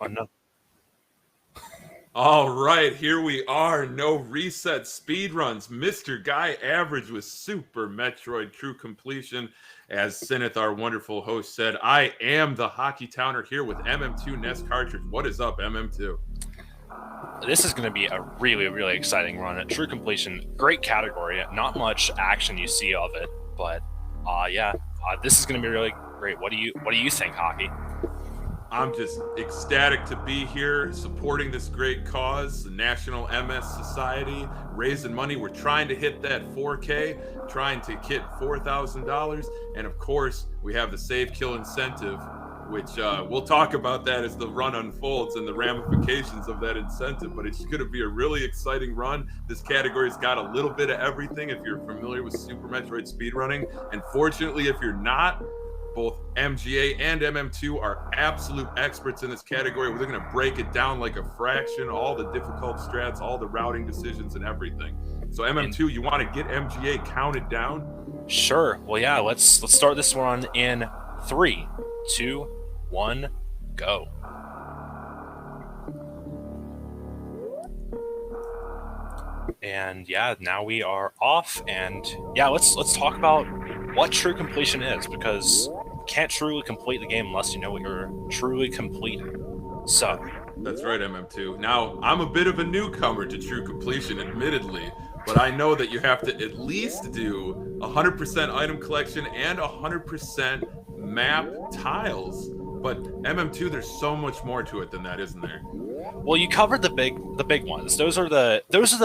Oh, no. All right, here we are. No reset speedruns. Mr. Guy Average with Super Metroid True Completion. As Sinith, our wonderful host, said, I am the Hockey Towner here with MM2 NES cartridge. What is up, MM2? This is going to be a really, really exciting run. True Completion, great category. Not much action you see of it, but this is going to be really great. What do you think, Hockey? I'm just ecstatic to be here supporting this great cause, the National MS Society, raising money. We're trying to hit that 4K, trying to hit $4,000. And of course, we have the Save Kill incentive, which we'll talk about that as the run unfolds and the ramifications of that incentive. But it's going to be a really exciting run. This category's got a little bit of everything if you're familiar with Super Metroid speedrunning. And fortunately, if you're not, both MGA and MM2 are absolute experts in this category. We're going to break it down like a fraction, all the difficult strats, all the routing decisions, and everything. So MM2, you want to get MGA counted down? Sure. Well, yeah. Let's start this one in 3, 2, 1, go. And yeah, now we are off. And yeah, let's talk about what true completion is, because can't truly complete the game unless you know what you're truly completing. So that's right, MM2. Now, I'm a bit of a newcomer to true completion, admittedly, but I know that you have to at least do 100% item collection and 100% map tiles. But MM2, there's so much more to it than that, isn't there? Well, you covered the big ones. Those are the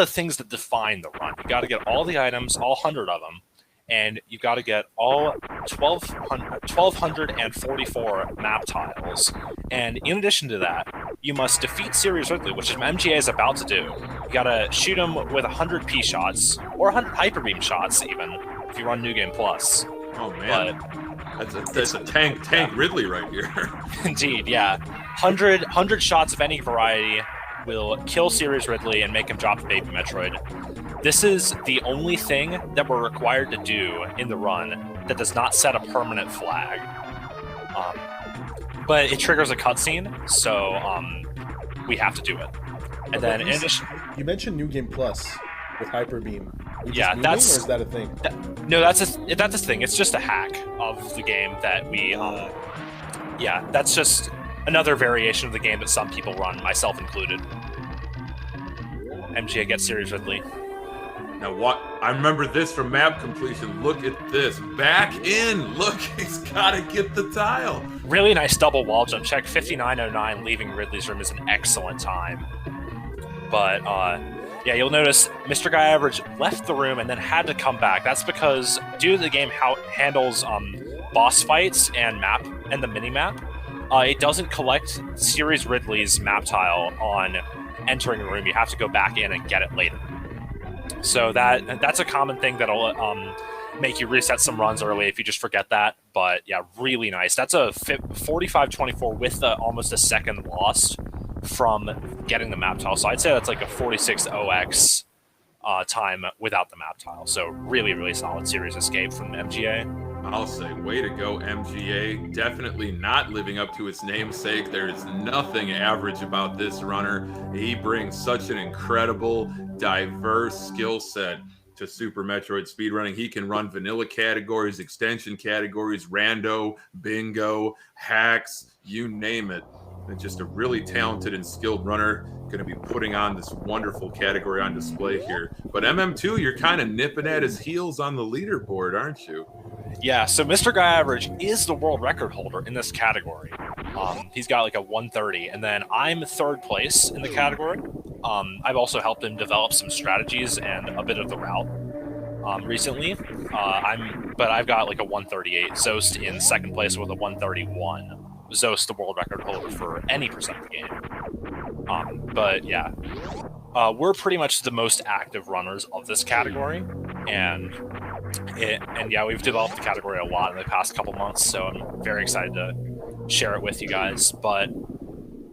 things that define the run. You got to get all the items, all 100 of them. And you've got to get all 1,244 map tiles. And in addition to that, you must defeat Series Ridley, which is MGA is about to do. You got to shoot him with 100 P shots, or 100 Hyper Beam shots, even, if you run New Game Plus. Oh, man. That's a tank Ridley right here. Indeed, yeah. 100 shots of any variety will kill Series Ridley and make him drop the baby Metroid. This is the only thing that we're required to do in the run that does not set a permanent flag. But it triggers a cutscene, so we have to do it. And then, in addition, you mentioned New Game Plus with Hyper Beam. Yeah, that's. Or is that a thing? No, that's a thing. It's just a hack of the game that we. Yeah, that's just another variation of the game that some people run, myself included. MGA gets Series Ridley. Now what? I remember this from map completion. Look at this. Back in. Look, he's got to get the tile. Really nice double wall jump check. 5909 leaving Ridley's room is an excellent time. But yeah, you'll notice MrGuyAverage left the room and then had to come back. That's because due to the game how it handles boss fights and the mini map, it doesn't collect Series Ridley's map tile on entering the room. You have to go back in and get it later. So that's a common thing that'll make you reset some runs early if you just forget that. But yeah, really nice. That's a 45-24 with almost a second lost from getting the map tile. So I'd say that's like a 46-0x time without the map tile. So really, really solid series escape from MGA. I'll say, way to go, MGA. Definitely not living up to its namesake. There is nothing average about this runner. He brings such an incredible, diverse skill set to Super Metroid speedrunning. He can run vanilla categories, extension categories, rando, bingo, hacks, you name it. And just a really talented and skilled runner, going to be putting on this wonderful category on display here. But MM2, you're kind of nipping at his heels on the leaderboard, aren't you? Yeah, so MrGuyAverage is the world record holder in this category. He's got like a 130, and then I'm third place in the category. I've also helped him develop some strategies and a bit of the route recently. But I've got like a 138. Zost in second place with a 131. Zost the world record holder for any percent of the game. But yeah, we're pretty much the most active runners of this category, and yeah, we've developed the category a lot in the past couple months, so I'm very excited to share it with you guys. But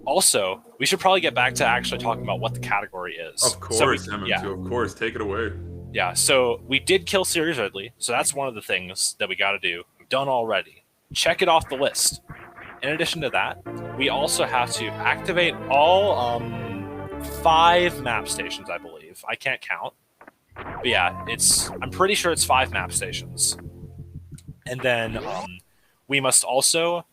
also, we should probably get back to actually talking about what the category is. Of course, MM2, of course, take it away. Yeah, so we did kill Series Ridley, so that's one of the things that we got to do. We've done already. Check it off the list. In addition to that, we also have to activate all 5 map stations, I believe. I can't count. But yeah, I'm pretty sure it's 5 map stations. And then we must also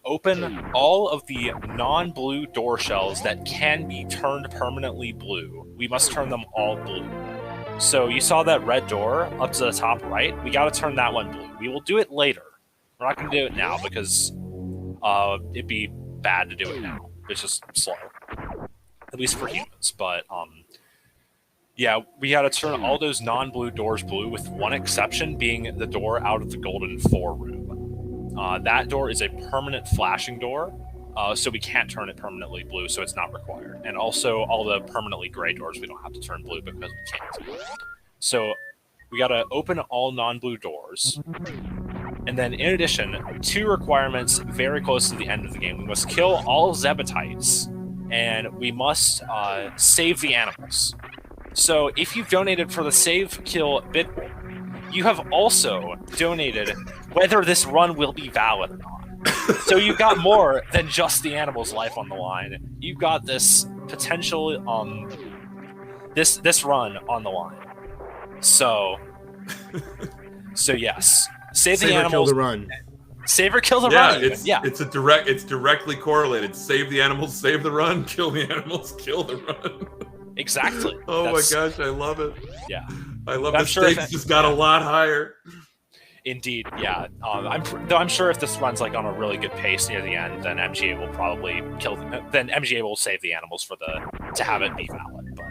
open all of the non-blue door shells that can be turned permanently blue. We must turn them all blue. So you saw that red door up to the top right? We gotta turn that one blue. We will do it later. We're not gonna do it now because it'd be bad to do it now. It's just slow. At least for humans. But yeah, we gotta turn all those non-blue doors blue, with one exception being the door out of the Golden 4 room. That door is a permanent flashing door, so we can't turn it permanently blue, so it's not required. And also, all the permanently gray doors we don't have to turn blue because we can't. So we gotta open all non-blue doors. And then, in addition, 2 requirements very close to the end of the game. We must kill all Zebatites, and we must save the animals. So if you've donated for the Save Kill bit, you have also donated whether this run will be valid or not. So you've got more than just the animal's life on the line. You've got this potential, this run on the line. So yes, save the animals. Kill the run. Save or kill the run. It's directly correlated. Save the animals, save the run. Kill the animals, kill the run. Exactly. Oh my gosh, I love it. Yeah, I love the stakes just got a lot higher. Indeed, yeah. I'm sure if this runs like on a really good pace near the end, then MGA will probably kill them. Then MGA will save the animals to have it be valid. But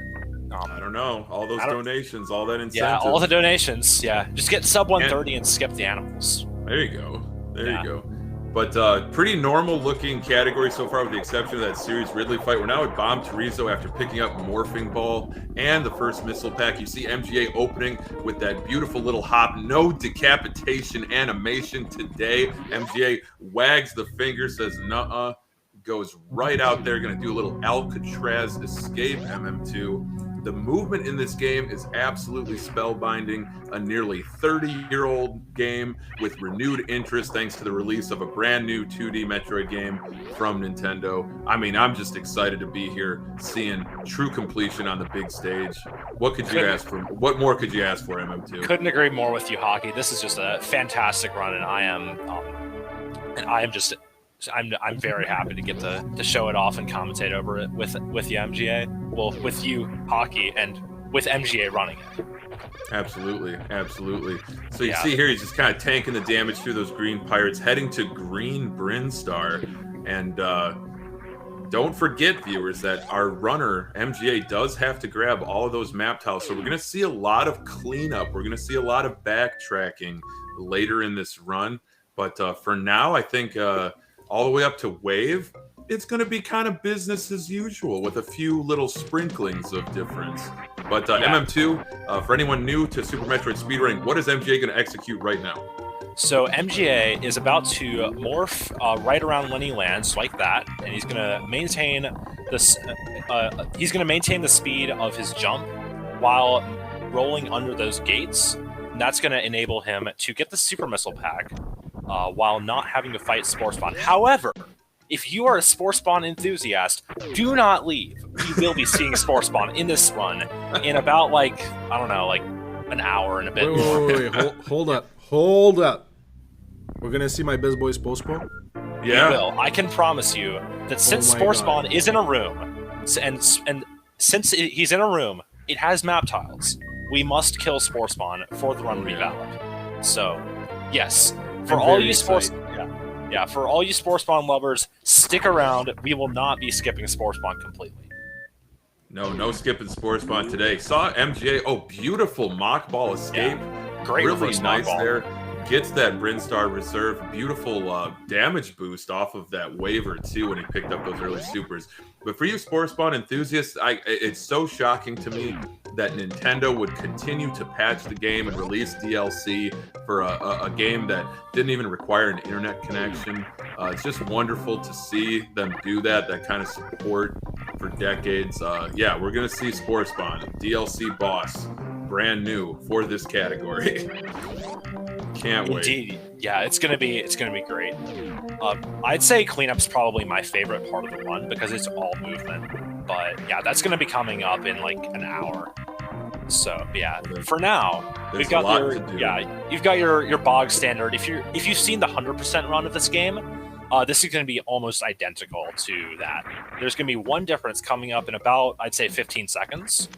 I don't know. All those donations, all that incentive. Yeah, all the donations. Yeah, just get sub 130 and skip the animals. There you go. There you go. But pretty normal looking category so far, with the exception of that Series Ridley fight. We're now at Bomb Chorizo after picking up Morphing Ball and the first missile pack. You see MGA opening with that beautiful little hop. No decapitation animation today. MGA wags the finger, says nuh-uh, goes right out there, gonna do a little Alcatraz escape. MM2. The movement in this game is absolutely spellbinding. A nearly 30-year-old game with renewed interest thanks to the release of a brand new 2D Metroid game from Nintendo. I mean, I'm just excited to be here, seeing true completion on the big stage. What could you ask for? What more could you ask for, MM2? Couldn't agree more with you, Hockey. This is just a fantastic run, and I'm very happy to get to show it off and commentate over it with the MGA. Well, with you, Hockey, and with MGA running it. Absolutely, absolutely. So you see here, he's just kind of tanking the damage through those green pirates, heading to Green Brinstar. And don't forget, viewers, that our runner, MGA, does have to grab all of those map tiles. So we're going to see a lot of cleanup. We're going to see a lot of backtracking later in this run. But for now, I think all the way up to Wave, it's going to be kind of business as usual with a few little sprinklings of difference. But MM2, for anyone new to Super Metroid speedrunning, what is MGA going to execute right now? So MGA is about to morph right around Lenny Lands like that, and he's going to maintain this. He's going to maintain the speed of his jump while rolling under those gates. And that's going to enable him to get the Super Missile Pack while not having to fight Spore Spawn. However, if you are a Spore Spawn enthusiast, do not leave. We will be seeing Spore Spawn in this run in about, like, I don't know, like an hour and a bit more. Wait. Hold up. We're going to see my best boy Spore Spawn? Yeah. We will. I can promise you that since Spore Spawn is in a room, and since he's in a room, it has map tiles. We must kill Spore Spawn for the run to be valid. So, yes, for all you Spore Spawn lovers, stick around. We will not be skipping Spore Spawn completely. No skipping Spore Spawn today. Saw MGA. Oh, beautiful mock ball escape. Yeah. Great, really nice there. Gets that Brinstar reserve. Beautiful damage boost off of that waiver too when he picked up those early supers. But for you Spore Spawn enthusiasts, it's so shocking to me that Nintendo would continue to patch the game and release DLC for a game that didn't even require an internet connection. It's just wonderful to see them do that kind of support for decades. Yeah, we're going to see Spore Spawn, DLC boss, brand new for this category. Can't wait. Indeed, yeah, it's gonna be great. I'd say cleanup's probably my favorite part of the run because it's all movement. But yeah, that's gonna be coming up in like an hour. So yeah, for now, we've got you've got your bog standard. If you've seen the 100% run of this game, this is going to be almost identical to that. There's going to be one difference coming up in about, I'd say, 15 seconds.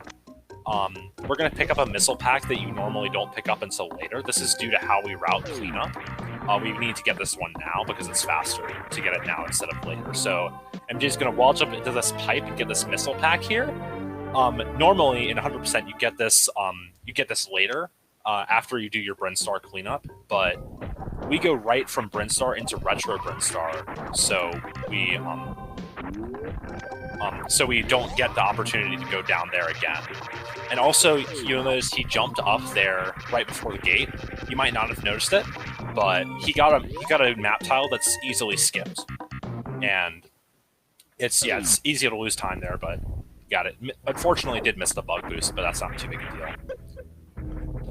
We're going to pick up a missile pack that you normally don't pick up until later. This is due to how we route cleanup. We need to get this one now because it's faster to get it now instead of later. So MJ's going to waltz up into this pipe and get this missile pack here. Normally in 100% you get this later after you do your Brinstar cleanup, but we go right from Brinstar into Retro Brinstar, so we don't get the opportunity to go down there again. And also, you'll notice he jumped up there right before the gate. You might not have noticed it, but he got a map tile that's easily skipped, and it's easy to lose time there, but got it. Unfortunately, did miss the bug boost, but that's not too big a deal.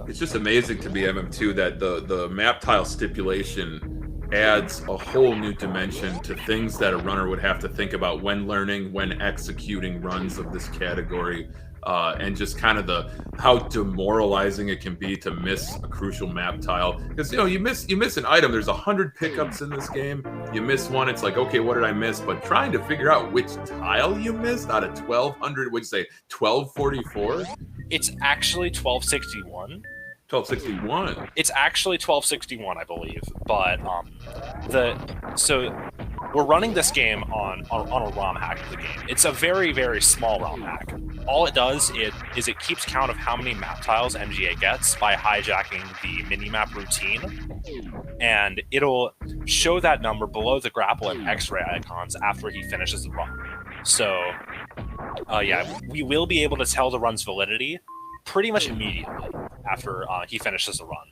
It's just amazing to be MM2 that the map tile stipulation adds a whole new dimension to things that a runner would have to think about when learning, when executing runs of this category, and just kind of how demoralizing it can be to miss a crucial map tile. Because you miss an item. There's 100 pickups in this game. You miss one, it's like, okay, what did I miss? But trying to figure out which tile you missed out of 1,200, would you say 1,244? It's actually 1261. 1261. It's actually 1261, I believe. But so we're running this game on a ROM hack of the game. It's a very, very small ROM hack. All it does is it keeps count of how many map tiles MGA gets by hijacking the minimap routine, and it'll show that number below the grapple and X-ray icons after he finishes the run. So we will be able to tell the run's validity pretty much immediately after he finishes the run.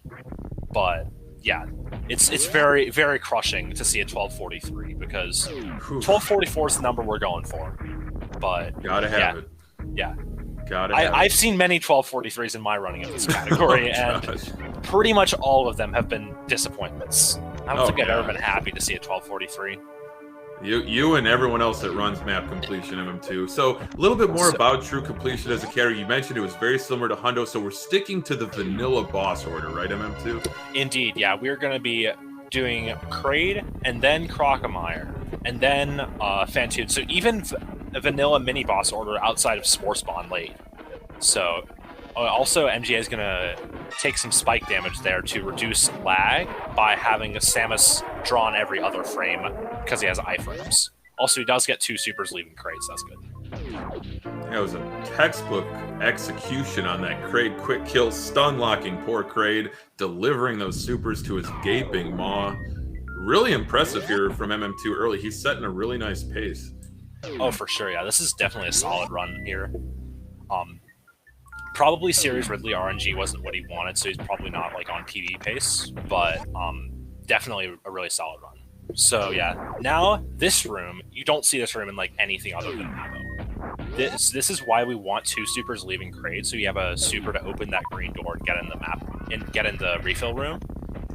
But yeah, it's very, very crushing to see a 1243 because 1244 is the number we're going for. But gotta have it. Yeah. I've seen many 1243s in my running of this category, and pretty much all of them have been disappointments. I don't think I've ever been happy to see a 1243. You and everyone else that runs map completion MM2. So a little bit more about true completion as a category. You mentioned it was very similar to Hundo, so we're sticking to the vanilla boss order, right, MM2? Indeed, yeah. We're going to be doing Kraid, and then Crocomire, and then Fantoon. So even a vanilla mini boss order outside of Spore Spawn late. So also MGA is going to take some spike damage there to reduce lag by having a Samus drawn every other frame because he has iframes. Also, he does get 2 supers leaving Kraid, so that's good. That was a textbook execution on that Kraid quick kill, stun locking poor Kraid, delivering those supers to his gaping maw. Really impressive here from MM2 early. He's setting a really nice pace. Oh, for sure, yeah. This is definitely a solid run here. Probably Series Ridley RNG wasn't what he wanted, so he's probably not like on PvE pace, but definitely a really solid run. So yeah, now this room, you don't see this room in like anything other than ammo. This is why we want 2 supers leaving Kraid, so you have a super to open that green door and get in the map and get in the refill room,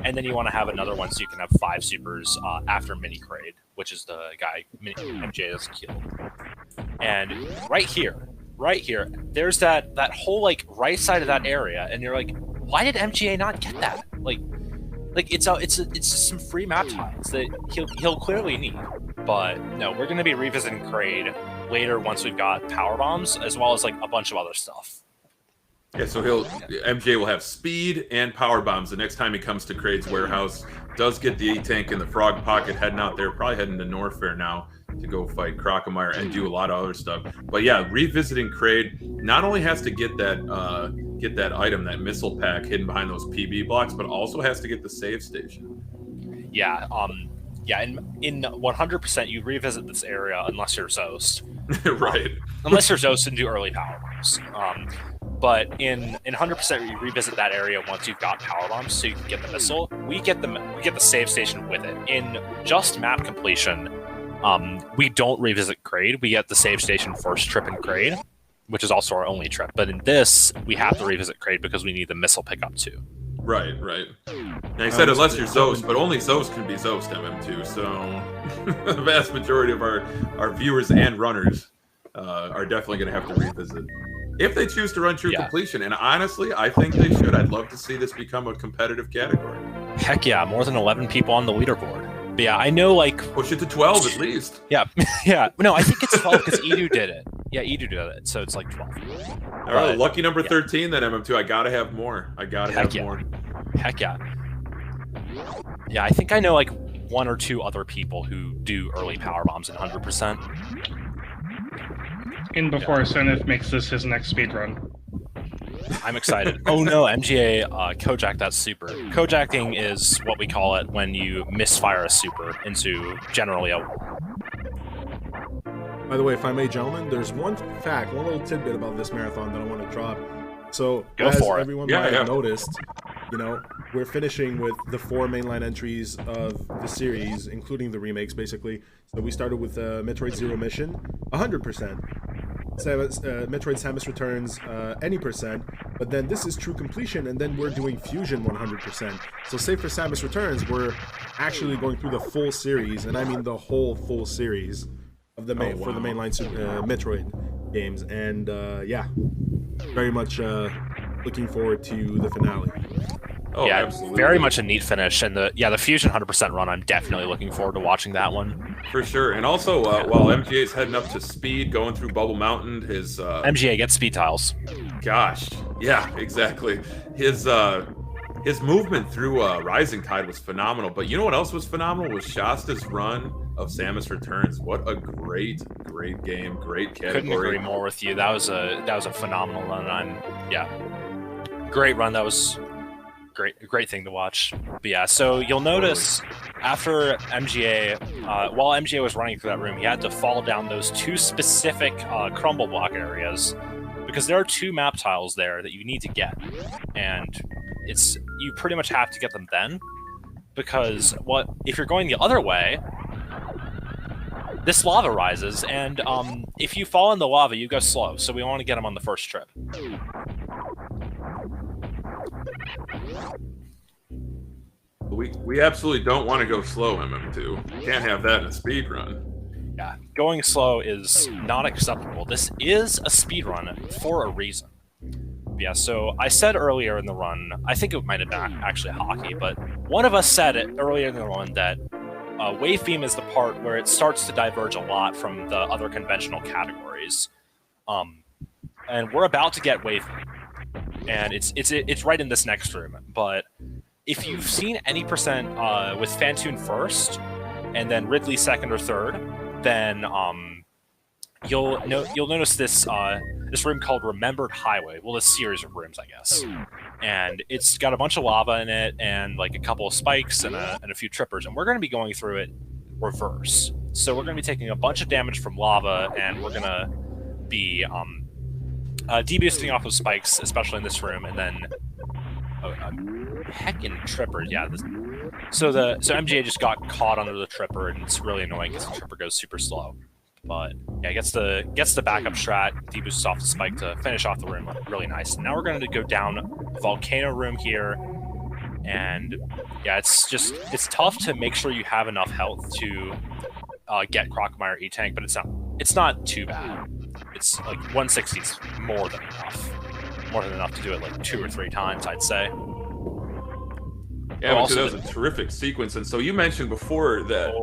and then you want to have another one so you can have 5 supers after mini Kraid, which is the guy MJ has killed. And right here, there's that whole like right side of that area, and you're like, why did MGA not get that? Like it's just some free map tiles that he'll clearly need. But no, we're gonna be revisiting Kraid later once we've got power bombs as well as like a bunch of other stuff. Yeah, so MJ will have speed and power bombs the next time he comes to Kraid's warehouse. Does get the E-Tank in the Frog Pocket heading out there, probably heading to Norfair now to go fight Crocomire and do a lot of other stuff. But yeah, revisiting Kraid not only has to get that item, that missile pack hidden behind those PB blocks, but also has to get the save station. Yeah, in 100% you revisit this area unless you're Zost. Right. Unless you're Zost and do early power bombs. But in 100% you revisit that area once you've got power bombs, so you can get the missile. We get the save station with it. In just map completion, we don't revisit Kraid. We get the save station first trip in Kraid, which is also our only trip. But in this, we have to revisit Kraid because we need the missile pickup too. Right. Now you said unless you're Zost, but only Zost can be Zost MM2. So the vast majority of our viewers and runners are definitely going to have to revisit if they choose to run true completion. And honestly, I think they should. I'd love to see this become a competitive category. Heck yeah, more than 11 people on the leaderboard. But yeah, I know, like... Push it to 12 at least. Yeah. No, I think it's 12 because Edu did it. Yeah, Edu did it, so it's like 12. All right, lucky number 13 then, MM2. I gotta have more. More. Heck yeah. Yeah, I think I know, like, 1 or 2 other people who do early power bombs at 100%. In before Seneth makes this his next speedrun. I'm excited. Oh no, MGA Kojak that super. Kojaking is what we call it when you misfire a super into generally a... By the way, if I may, gentlemen, there's one little tidbit about this marathon that I want to drop. So, as everyone might have noticed, you know, we're finishing with the 4 mainline entries of the series, including the remakes, basically. So we started with Metroid Zero Mission, 100%. Metroid Samus Returns, any percent, but then this is true completion, and then we're doing Fusion 100%. So say for Samus Returns, we're actually going through the full series, and I mean the whole full series of the for the mainline Metroid games, and yeah, very much looking forward to the finale. Oh, yeah, absolutely. Very much a neat finish, and the Fusion 100% run, I'm definitely looking forward to watching that one. For sure, and also while MGA is heading up to Speed, going through Bubble Mountain, his MGA gets speed tiles. Gosh, yeah, exactly. His movement through Rising Tide was phenomenal. But you know what else was phenomenal? Was Shasta's run of Samus Returns. What a great game, great category. Couldn't agree more with you. That was a phenomenal run. Great run. That was great thing to watch. But yeah, so you'll notice after MGA, while MGA was running through that room, he had to fall down those 2 specific crumble block areas because there are 2 map tiles there that you need to get, and you pretty much have to get them then, because if you're going the other way, this lava rises, and if you fall in the lava, you go slow. So we want to get them on the first trip. We absolutely don't want to go slow, MM2. Can't have that in a speed run. Yeah, going slow is not acceptable. This is a speed run for a reason. Yeah, so I said earlier in the run, I think it might have been actually hockey, but one of us said it earlier in the run that wave theme is the part where it starts to diverge a lot from the other conventional categories. And we're about to get wave theme. And it's right in this next room, but if you've seen any percent with Fantoon first, and then Ridley second or third, then you'll notice this room called Remembered Highway. Well, this series of rooms, I guess, and it's got a bunch of lava in it, and like a couple of spikes and a few trippers, and we're going to be going through it reverse. So we're going to be taking a bunch of damage from lava, and we're going to be deboosting off of spikes, especially in this room, and then heckin' trippers, yeah. So MGA just got caught under the tripper, and it's really annoying because the tripper goes super slow. But yeah, gets the backup strat, deboosts off the spike to finish off the room really nice. Now we're going to go down the volcano room here, and yeah, it's tough to make sure you have enough health to get Crocomire E-Tank, but it's not too bad. It's like 160 is more than enough to do it like 2 or 3 times, I'd say. Yeah, but that was a terrific sequence. And so you mentioned before that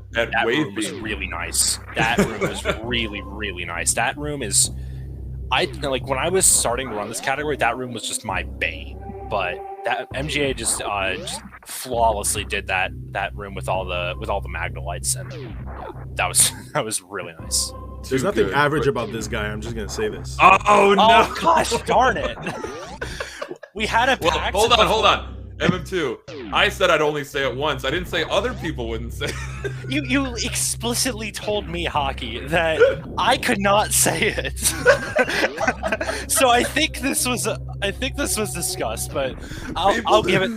wave room was really nice. That room was really, really nice. That room is, when I was starting to run this category, that room was just my bane. But that MGA just flawlessly did that room with all the Magnolites, and yeah, that was really nice. There's nothing average about this guy. I'm just gonna say this. Oh no! Oh gosh, darn it! We had a pact. Hold on. MM2, I said I'd only say it once. I didn't say other people wouldn't say it. You explicitly told me, Hockey, that I could not say it. So I think this was discussed, but I'll give it.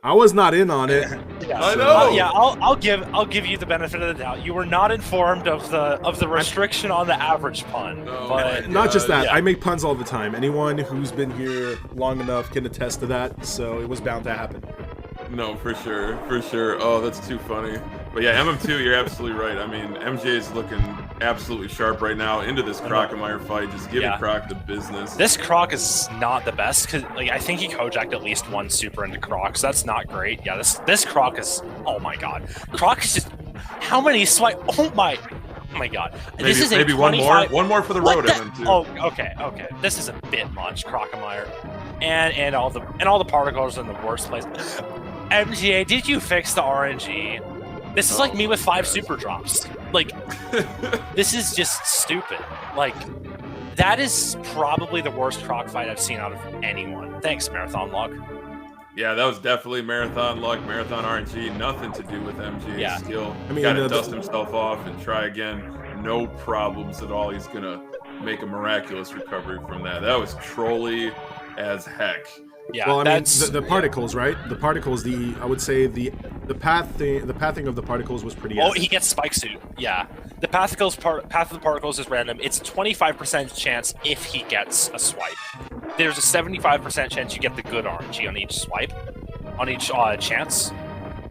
I was not in on it. Yeah. I know. Yeah, I'll give you the benefit of the doubt. You were not informed of the restriction on the average pun. Oh but not just that, yeah. I make puns all the time. Anyone who's been here long enough can attest to that. So it was bound to happen. No, for sure. Oh, that's too funny. But yeah, MM2, you're absolutely right. I mean, MJ's looking absolutely sharp right now into this Crockemeyer fight, just giving Croc the business. This Croc is not the best, because like, I think he co-jacked at least one super into Croc, so that's not great. Yeah, this Croc is, oh my god. Croc is just, how many swipe, oh my god. Maybe, this is maybe one more for the road, MM2. Oh, okay. This is a bit much, Crockemeyer. And all the particles are in the worst place. MGA, did you fix the RNG? This is like me with 5 super drops. Like, this is just stupid. Like, that is probably the worst Croc fight I've seen out of anyone. Thanks, Marathon Luck. Yeah, that was definitely Marathon Luck, Marathon RNG. Nothing to do with MGA's skill. I mean, gotta dust himself off and try again. No problems at all. He's gonna make a miraculous recovery from that. That was trolly as heck. Yeah, well, I mean, the particles, right? The particles, I would say the pathing of the particles was pretty. Oh, he gets Spike Suit. Yeah, the path of the particles is random. It's a 25% chance if he gets a swipe. There's a 75% chance you get the good RNG on each swipe, on each chance.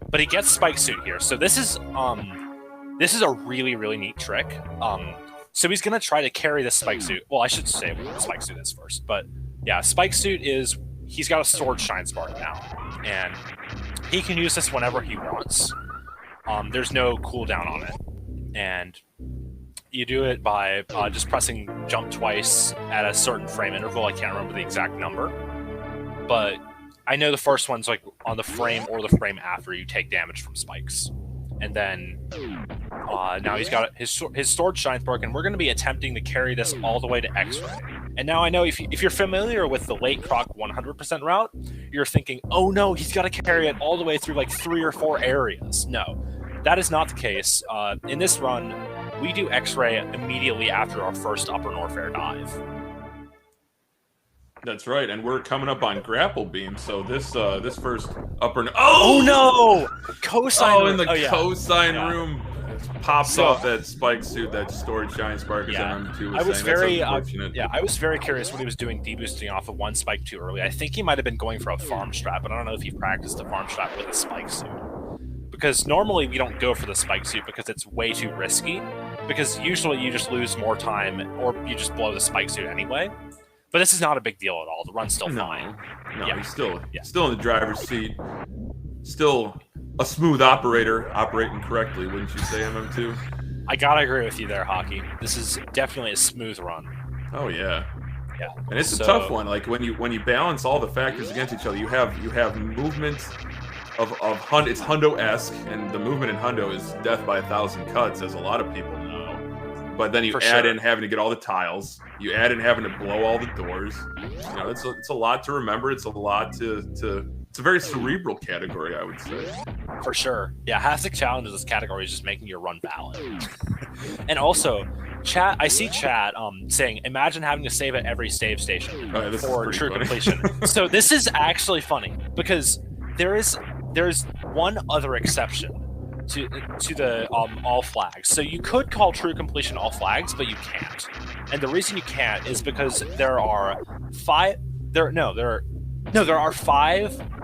But he gets Spike Suit here, so this is a really neat trick. So he's gonna try to carry the Spike Suit. Well, I should say what Spike Suit is first, but yeah, Spike Suit is. He's got a stored Shine Spark now, and he can use this whenever he wants. There's no cooldown on it, and you do it by just pressing jump twice at a certain frame interval. I can't remember the exact number, but I know the first one's like on the frame or the frame after you take damage from spikes. And then now he's got his stored Shine Spark, and we're going to be attempting to carry this all the way to X-Ray. And now I know if you're familiar with the late Croc 100% route, you're thinking, oh no, he's got to carry it all the way through like 3 or 4 areas. No, that is not the case. In this run, we do X-Ray immediately after our first Upper North Air dive. That's right, and we're coming up on Grapple Beam, so this first upper... Oh no! Cosine room. In the cosine room. Pops off that Spike Suit, that stored Shine Spark, as MM2 was saying. I was very curious what he was doing deboosting off of one Spike too early. I think he might have been going for a farm strap, but I don't know if he practiced a farm strap with a Spike Suit. Because normally we don't go for the Spike Suit because it's way too risky, because usually you just lose more time or you just blow the Spike Suit anyway. But this is not a big deal at all. The run's still fine. No, he's still in the driver's seat. Still a smooth operator, operating correctly, wouldn't you say, MM2? I gotta agree with you there, Hockey. This is definitely a smooth run. Oh yeah. Yeah. And it's a tough one. Like when you balance all the factors against each other, you have movement of it's Hundo-esque, and the movement in Hundo is death by 1,000 cuts, as a lot of people know. But then you add in having to get all the tiles. You add in having to blow all the doors. You know, it's a lot to remember. It's a lot to it's a very cerebral category, I would say. For sure. Yeah, Hastic Challenge in this category is just making your run valid. And also, I see chat saying, imagine having to save at every save station for true completion. So this is actually funny, because there's one other exception to the all flags. So you could call true completion all flags, but you can't. And the reason you can't is because there are 5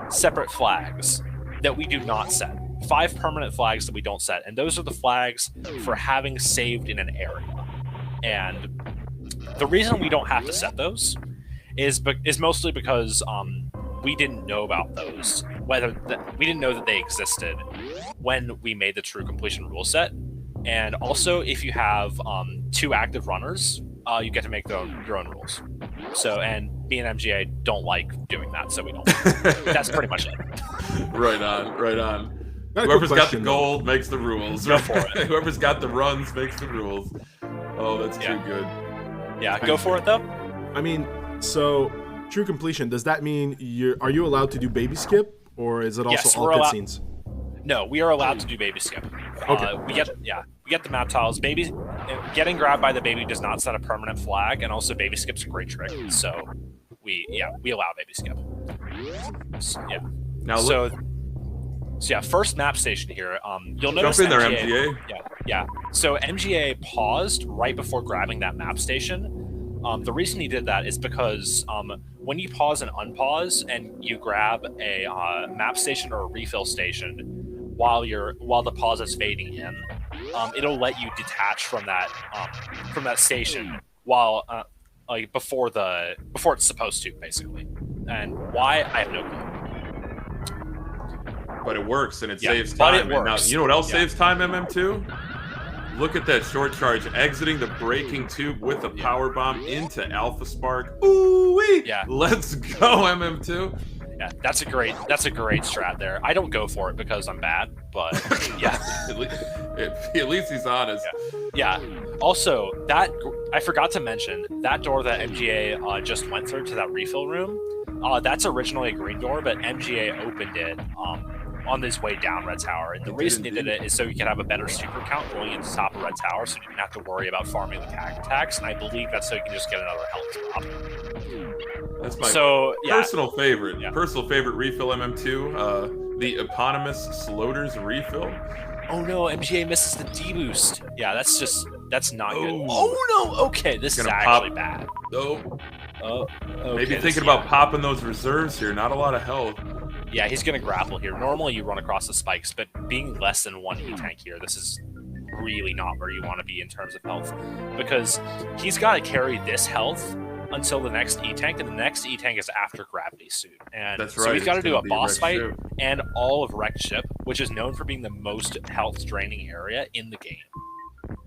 separate flags that we do not set. 5 permanent flags that we don't set, and those are the flags for having saved in an area. And the reason we don't have to set those is mostly because we didn't know about those. We didn't know that they existed when we made the true completion rule set. And also, if you have 2 active runners, you get to make your own rules. So, and me and MGA don't like doing that, so we don't. That's pretty much it. Right on. Whoever's got the gold makes the rules. Go for it. Whoever's got the runs makes the rules. Oh, that's too good. Yeah, go for it though. I mean, so true completion, does that mean are you allowed to do baby skip, or is it also all cutscenes? No, we are allowed to do baby skip. Okay. We get the map tiles. Getting grabbed by the baby does not set a permanent flag, and also baby skip's a great trick. So we allow baby skip. So, yeah. Now So yeah, first map station here. You'll Jump notice in there, MGA. Yeah. So MGA paused right before grabbing that map station. The reason he did that is because when you pause and unpause and you grab a map station or a refill station while the pause is fading in, it'll let you detach from that station while like before it's supposed to, basically. And why, I have no clue. But it works, and it saves time. But it works. Now, you know what else saves time, MM2? Look at that short charge, exiting the braking tube with a power bomb into Alpha Spark. Ooh-wee! Yeah. Let's go, MM2. Yeah, that's a great strat there. I don't go for it because I'm bad, but yeah. At least he's honest. Yeah. Also, I forgot to mention, that door that MGA just went through to that refill room, that's originally a green door, but MGA opened it on his way down Red Tower. And the reason he did it is so you could have a better super count going into the top of Red Tower, so you didn't have to worry about farming the tag attacks, and I believe that's so you can just get another health drop. That's my personal favorite. Yeah. Personal favorite refill, MM2. The eponymous Sloater's refill. Oh no, MGA misses the D-boost. Yeah, that's not good. Oh no, okay, this is actually bad. Oh. Okay, maybe thinking about popping those reserves here. Not a lot of health. Yeah, he's going to grapple here. Normally you run across the spikes, but being less than 1 E-tank here, this is really not where you want to be in terms of health. Because he's got to carry this health until the next E-tank, and the next E-tank is after Gravity Suit. And that's right. So he's got to do a boss fight and all of Wrecked Ship, which is known for being the most health-draining area in the game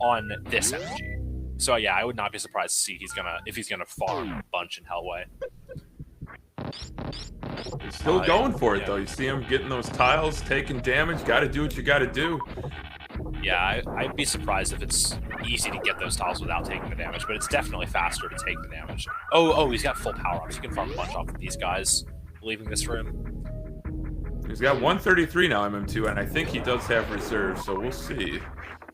on this energy. So yeah, I would not be surprised to see if he's gonna farm a bunch in Hellway. He's still going for it though. You see him getting those tiles, taking damage. Got to do what you got to do. Yeah, I'd be surprised if it's easy to get those tiles without taking the damage, but it's definitely faster to take the damage. Oh, he's got full power-ups. He can farm a bunch off of these guys leaving this room. He's got 133 now, MM2, and I think he does have reserves, so we'll see.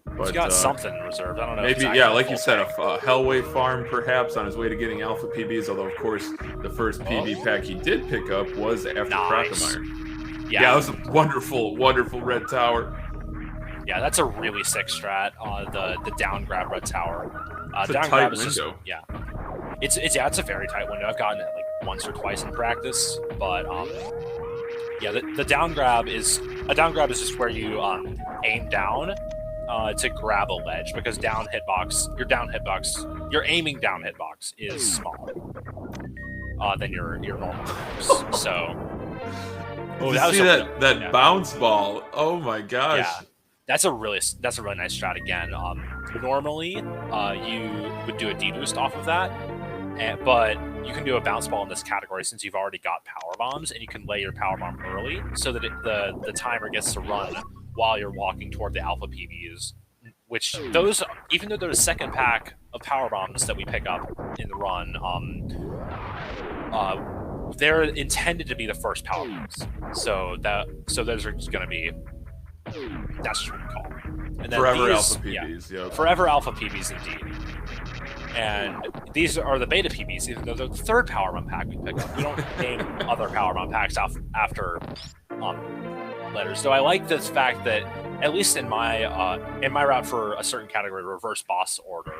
But, he's got something in reserve. I don't know. Maybe, yeah, like you said, a Hellway farm perhaps on his way to getting Alpha PBs, although, of course, the first PB pack he did pick up was after Crocomire. Yeah, that was a wonderful, wonderful Red Tower. Yeah, that's a really sick strat on the down grab Red Tower. It's a tight window. It's a very tight window. I've gotten it like once or twice in practice, but yeah, the down grab is just where you aim down to grab a ledge, because your aiming down hitbox is smaller than your normal moves. So, that bounce ball. Oh my gosh. Yeah. That's a really nice strat again. Normally, you would do a D-boost off of that, but you can do a bounce ball in this category since you've already got power bombs, and you can lay your power bomb early so that the timer gets to run while you're walking toward the Alpha PBs. Which those, even though they're the second pack of power bombs that we pick up in the run, they're intended to be the first power bombs. So those are going to be. That's just what we call them. And then forever Alpha PBs, yeah. Forever Alpha PBs, indeed. And these are the beta PBs, even though they're the third power bomb pack we pick up. We don't name other power bomb packs after letters. Though I like this fact that, at least in my route for a certain category, reverse boss order,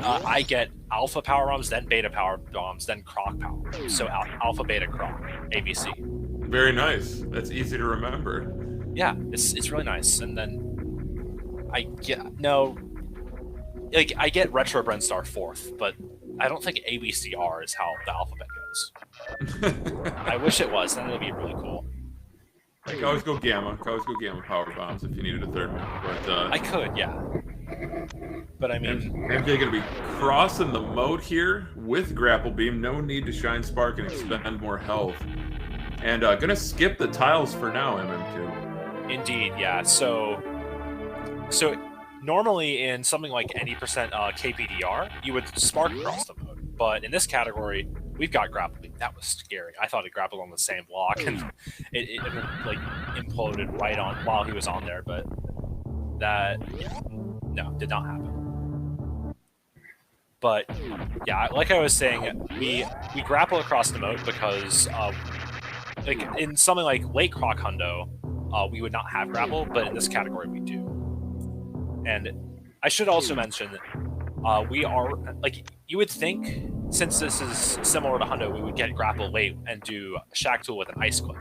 I get alpha power bombs, then beta power bombs, then croc power bombs. So alpha, beta, croc, ABC. Very nice. That's easy to remember. Yeah, it's really nice. And then I get Retro Brenstar 4th, but I don't think ABCR is how the alphabet goes. I wish it was. Then it'd be really cool. I could always go Gamma. Power bombs if you needed a third one. But I could, yeah. But I mean, MJ gonna be crossing the moat here with Grapple Beam. No need to Shine Spark and expend more health. And gonna skip the tiles for now, MM2. Indeed, yeah. So normally in something like any percent KPDR, you would spark across the moat. But in this category, we've got Grapple Beam. That was scary. I thought it grappled on the same block, and it like imploded right on while he was on there. But that, no, did not happen. But yeah, like I was saying, we grapple across the moat because like in something like Lake Croc Hundo, we would not have grapple, but in this category we do. And I should also mention, we are, like, you would think, since this is similar to Hundo, we would get grapple late and do a Shack Tool with an Ice Clip.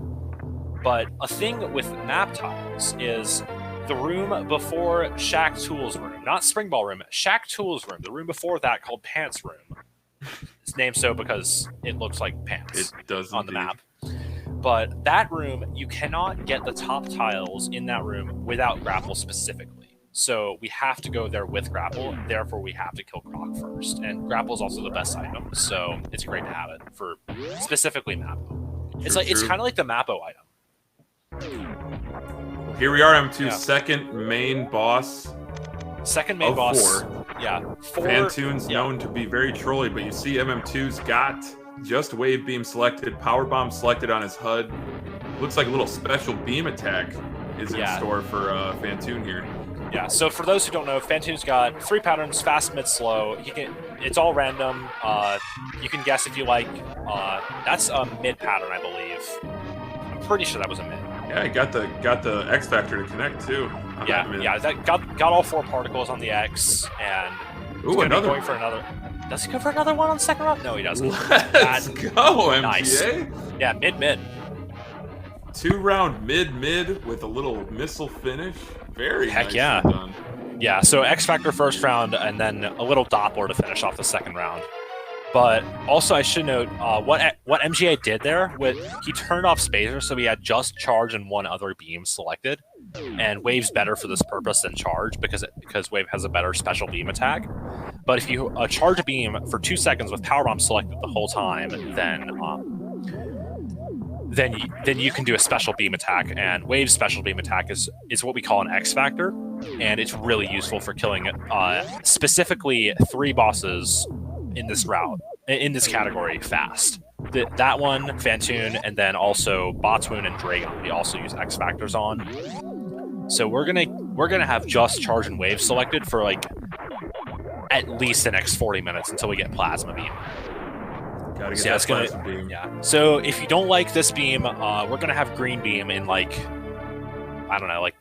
But a thing with map tiles is the room before Shack Tool's room, not Spring Ball room, Shack Tool's room, the room before that called Pants Room. It's named so because it looks like pants on the map. But that room, you cannot get the top tiles in that room without grapple specifically. So we have to go there with grapple, therefore we have to kill Croc first. And grapple is also the best item, so it's great to have it for specifically Mappo. It's kind of like the Mappo item. Here we are, M2's second main boss. Second main boss. 4. Yeah. Phantoon's known to be very trolly, but you see MM2's got just Wave Beam selected, Power Bomb selected on his HUD. Looks like a little special beam attack is in store for Phantoon here. Yeah, so for those who don't know, Phantoon's got 3 patterns, fast, mid, slow. It's all random. You can guess if you like. That's a mid pattern, I believe. I'm pretty sure that was a mid. Yeah, he got the X Factor to connect too. That got all 4 particles on the X, and another going for another. Does he go for another one on the second round? No, he doesn't. Let's go, MGA. Nice. Yeah, mid. 2-round mid with a little missile finish. Very nicely done. Yeah, so X Factor first round, and then a little Doppler to finish off the second round. But also, I should note what MGA did there. He turned off Spacer, so he had just Charge and 1 other beam selected. And Wave's better for this purpose than Charge because Wave has a better special beam attack. But if you charge a beam for 2 seconds with Power Bomb selected the whole time, then you can do a special beam attack. And Wave's special beam attack is what we call an X Factor, and it's really useful for killing specifically 3 bosses in this category fast. That one, Phantoon, and then also Botswoon and Dragon we also use X Factors on. So we're gonna have just Charge and Wave selected for like at least the next 40 minutes until we get Plasma Beam. Gotta get that Plasma Beam. Yeah. So if you don't like this beam, we're gonna have Green Beam in like, I don't know, like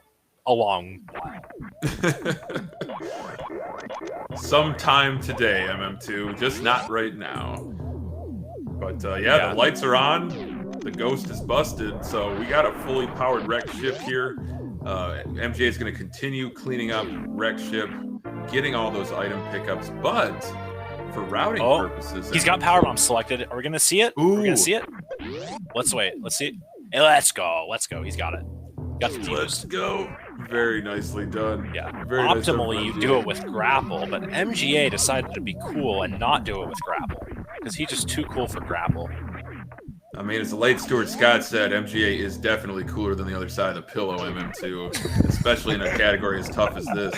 a long while. Sometime today, MM2, just not right now. But the lights are on. The ghost is busted, so we got a fully powered wreck ship here. MJ is going to continue cleaning up wreck ship, getting all those item pickups, but for routing purposes, he's got Power Bomb selected. Are we going to see it? Ooh. We're going to see it. Let's wait. Let's see it. Hey, let's go. He's got it. Got the Let's go. Very nicely done. Yeah. Very Optimally, you do it with grapple, but MGA decided to be cool and not do it with grapple because he's just too cool for grapple. I mean, as the late Stuart Scott said, MGA is definitely cooler than the other side of the pillow, MM2, especially in a category as tough as this.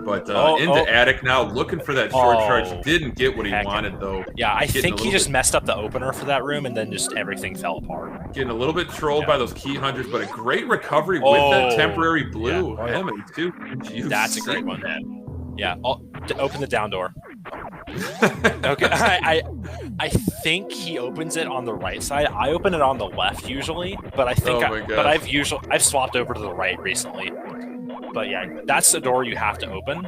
But into Attic now, looking for that short charge. Didn't get what he wanted, though. Yeah, I think he just messed up the opener for that room, and then just everything fell apart. Getting a little bit trolled by those key hunters, but a great recovery with that temporary blue. Yeah. MM2. That's a great one. Yeah, open the down door. Okay, I think he opens it on the right side. I open it on the left usually, but I think I've swapped over to the right recently. But yeah, that's the door you have to open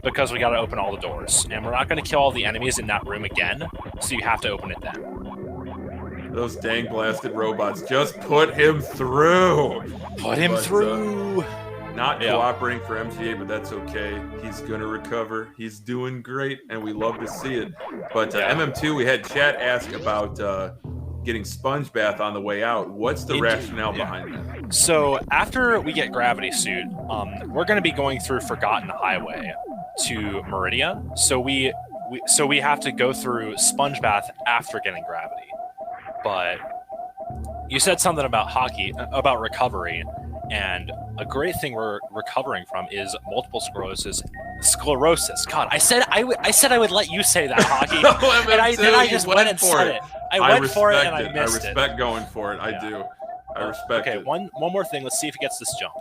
because we got to open all the doors, and we're not going to kill all the enemies in that room again, so you have to open it then. Those dang blasted robots just put him through. Through. Not cooperating for MGA, but that's okay. He's gonna recover. He's doing great, and we love to see it. But MM2, we had chat ask about getting Sponge Bath on the way out. What's the rationale behind that? So after we get Gravity Suit, we're going to be going through Forgotten Highway to Meridia. So we have to go through Sponge Bath after getting Gravity. But you said something about recovery. And a great thing we're recovering from is multiple sclerosis. God, I said I would let you say that, Hockey, and I just went and said it. I went for it and I missed it. I respect going for it. I do. I respect it. Okay, one more thing. Let's see if he gets this jump.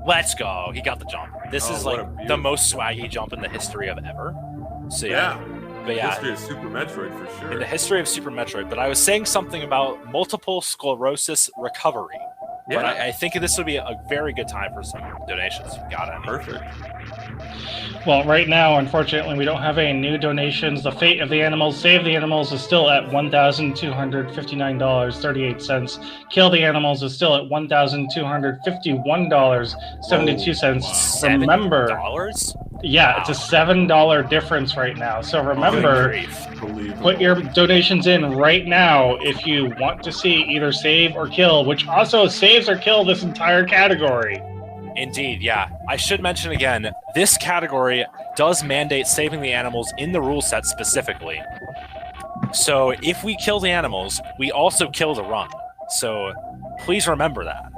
Let's go. He got the jump. This is like the most swaggy jump in the history of ever. So yeah. But yeah, history of Super Metroid for sure. In the history of Super Metroid. But I was saying something about multiple sclerosis recovery. Yeah. But I think this would be a very good time for some donations. You got it. Perfect. Well, right now, unfortunately, we don't have any new donations. The fate of the animals, Save the Animals is still at $1,259.38. Kill the Animals is still at $1,251.72. Remember, $7? yeah, it's a $7 difference right now. So remember, put your donations in right now if you want to see either save or kill, which also saves or kill this entire category. Indeed, yeah. I should mention again, this category does mandate saving the animals in the rule set specifically. So if we kill the animals, we also kill the run. So please remember that.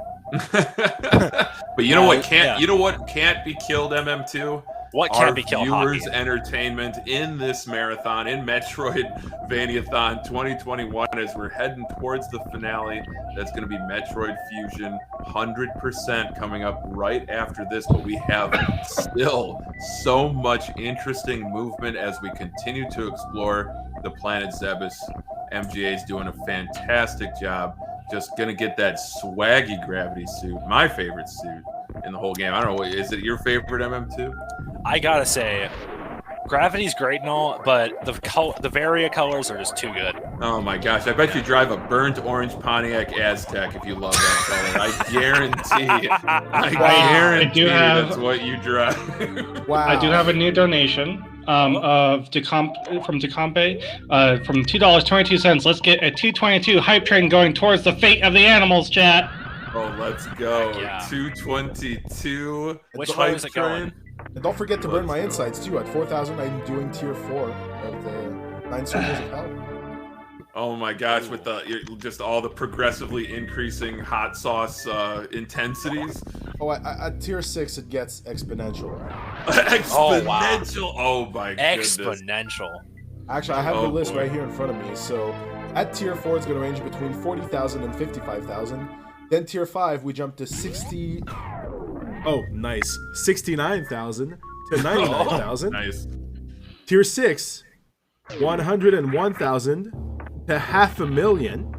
But you know what can't? You know what can't be killed? MM2. What can't be killed? Viewers' entertainment in this marathon, in Metroidvaniathon 2021, as we're heading towards the finale. That's going to be Metroid Fusion, 100% coming up right after this. But we have still so much interesting movement as we continue to explore the planet Zebes. MGA is doing a fantastic job. Just going to get that swaggy gravity suit, my favorite suit in the whole game. I don't know, is it your favorite MM2? I gotta say, Gravity's great and all, but the Varia colors are just too good. Oh my gosh, I bet you drive a burnt orange Pontiac Aztec if you love that color. I guarantee that's what you drive. Wow. I do have a new donation from Decompe from $2.22. Let's get a 222 hype train going towards the fate of the animals, chat. Oh, let's go. Yeah. 222. Which way is it going? And don't forget to burn my insights too. At 4,000, I'm doing tier 4 of the 9 circles of hell. Oh my gosh, with just all the progressively increasing hot sauce intensities. Oh, at tier 6, it gets exponential. Exponential? Oh my goodness. Exponential. Actually, I have the list right here in front of me. So at tier 4, it's going to range between 40,000 and 55,000. Then tier 5, we jump to 60. Oh, nice. 69,000 to 99,000. Nice. Tier 6, 101,000 to 500,000.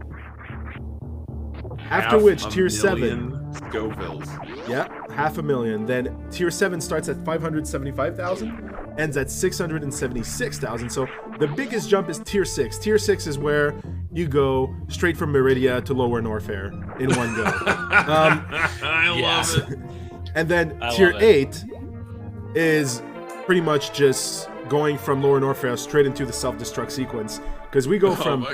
After which, tier 7. Scovilles. Yeah, 500,000. Then tier 7 starts at 575,000, ends at 676,000. So the biggest jump is tier 6. Tier 6 is where you go straight from Meridia to Lower Norfair in one go. I love it. And then tier 8 is pretty much just going from Lower Norfair straight into the self-destruct sequence. Because we go from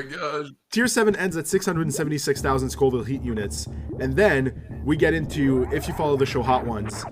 tier 7 ends at 676,000 Scoville heat units. And then we get into, if you follow the show Hot Ones,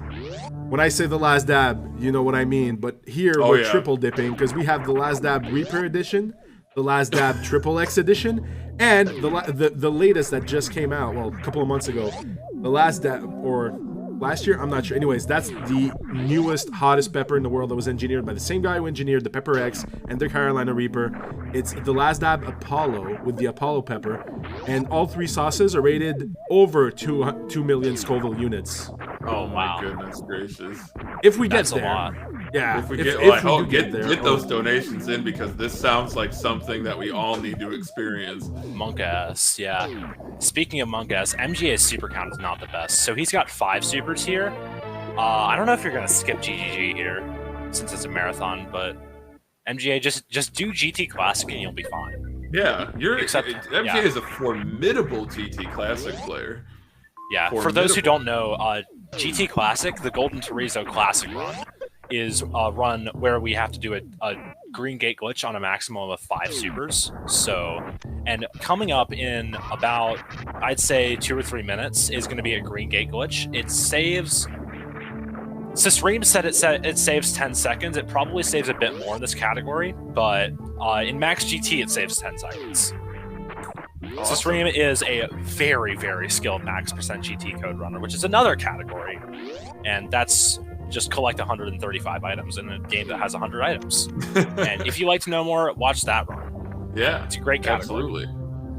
when I say the last dab, you know what I mean. But here we're triple dipping because we have the last dab Reaper edition, the last dab Triple X edition, and the latest that just came out, well, a couple of months ago, the last dab, or last year, I'm not sure. Anyways, that's the newest, hottest pepper in the world that was engineered by the same guy who engineered the Pepper X and the Carolina Reaper. It's the last dab Apollo with the Apollo pepper, and all 3 sauces are rated over 2 million Scoville units. Oh my goodness gracious! If we get That's there, a lot. yeah. If we get, get those donations in, because this sounds like something that we all need to experience. Monk-ass, yeah. Speaking of Monk-ass, MGA's super count is not the best, so he's got 5 supers here. I don't know if you're gonna skip GGG here, since it's a marathon, but MGA, just do GT Classic and you'll be fine. Yeah, MGA is a formidable GT Classic player. Yeah, for those who don't know, GT Classic, the Golden Terrazzo Classic run, is a run where we have to do a green gate glitch on a maximum of 5 supers. So, and coming up in about, I'd say 2 or 3 minutes, is going to be a green gate glitch. It saves... Stream said it saves 10 seconds. It probably saves a bit more in this category, but in Max GT it saves 10 seconds. Awesome. Stream is a very, very skilled max % GT code runner, which is another category, and that's just collect 135 items in a game that has 100 items. And if you like to know more, watch that run. Yeah, it's a great category. Absolutely.